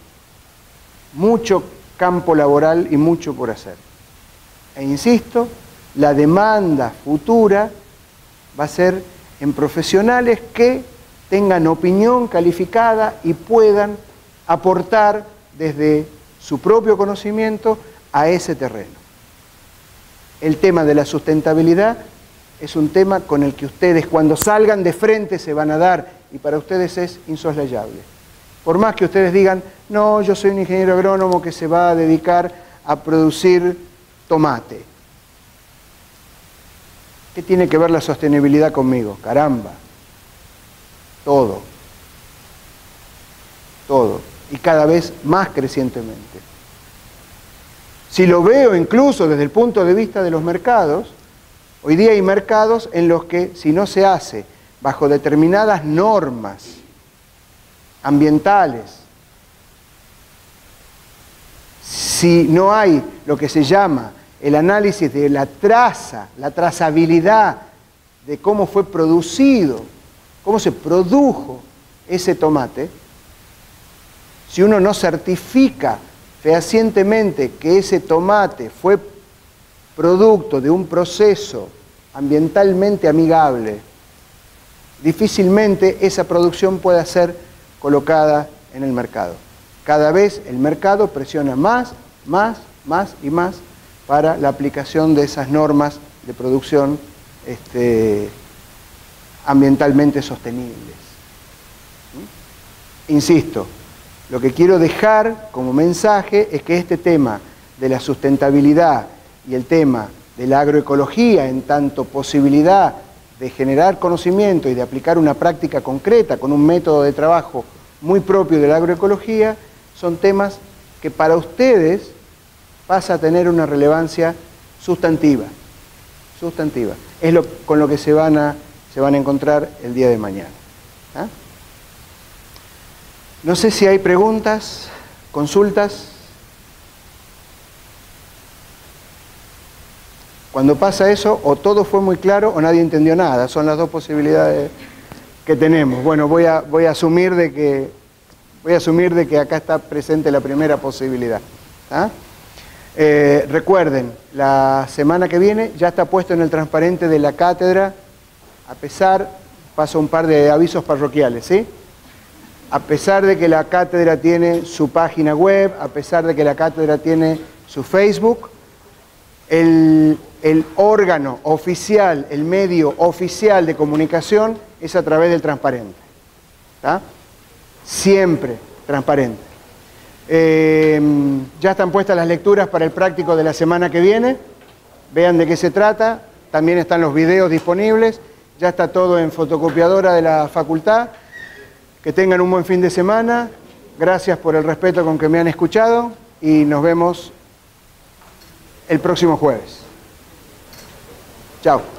mucho campo laboral y mucho por hacer. E insisto, la demanda futura va a ser en profesionales que tengan opinión calificada y puedan aportar desde su propio conocimiento a ese terreno. El tema de la sustentabilidad es un tema con el que ustedes cuando salgan de frente se van a dar y para ustedes es insoslayable. Por más que ustedes digan, no, yo soy un ingeniero agrónomo que se va a dedicar a producir tomate. ¿Qué tiene que ver la sostenibilidad conmigo? Caramba. Todo. Todo. Y cada vez más crecientemente. Si lo veo incluso desde el punto de vista de los mercados, hoy día hay mercados en los que si no se hace bajo determinadas normas ambientales, si no hay lo que se llama el análisis de la trazabilidad de cómo fue producido, cómo se produjo ese tomate, si uno no certifica fehacientemente que ese tomate fue producto de un proceso ambientalmente amigable, difícilmente esa producción pueda ser colocada en el mercado. Cada vez el mercado presiona más y más para la aplicación de esas normas de producción ambientalmente sostenibles. Insisto, lo que quiero dejar como mensaje es que este tema de la sustentabilidad y el tema de la agroecología en tanto posibilidad de generar conocimiento y de aplicar una práctica concreta con un método de trabajo muy propio de la agroecología, son temas que para ustedes pasa a tener una relevancia sustantiva. Sustantiva. Es con lo que se van a encontrar el día de mañana. ¿Ah? No sé si hay preguntas, consultas. Cuando pasa eso, o todo fue muy claro o nadie entendió nada. Son las dos posibilidades que tenemos. Bueno, voy a asumir de que acá está presente la primera posibilidad. ¿Ah? Recuerden, la semana que viene ya está puesto en el transparente de la cátedra, paso un par de avisos parroquiales, ¿sí? A pesar de que la cátedra tiene su página web, a pesar de que la cátedra tiene su Facebook, el órgano oficial, el medio oficial de comunicación es a través del transparente. ¿Está? Siempre transparente. Ya están puestas las lecturas para el práctico de la semana que viene. Vean de qué se trata. También están los videos disponibles. Ya está todo en fotocopiadora de la facultad. Que tengan un buen fin de semana. Gracias por el respeto con que me han escuchado. Y nos vemos el próximo jueves. Chao.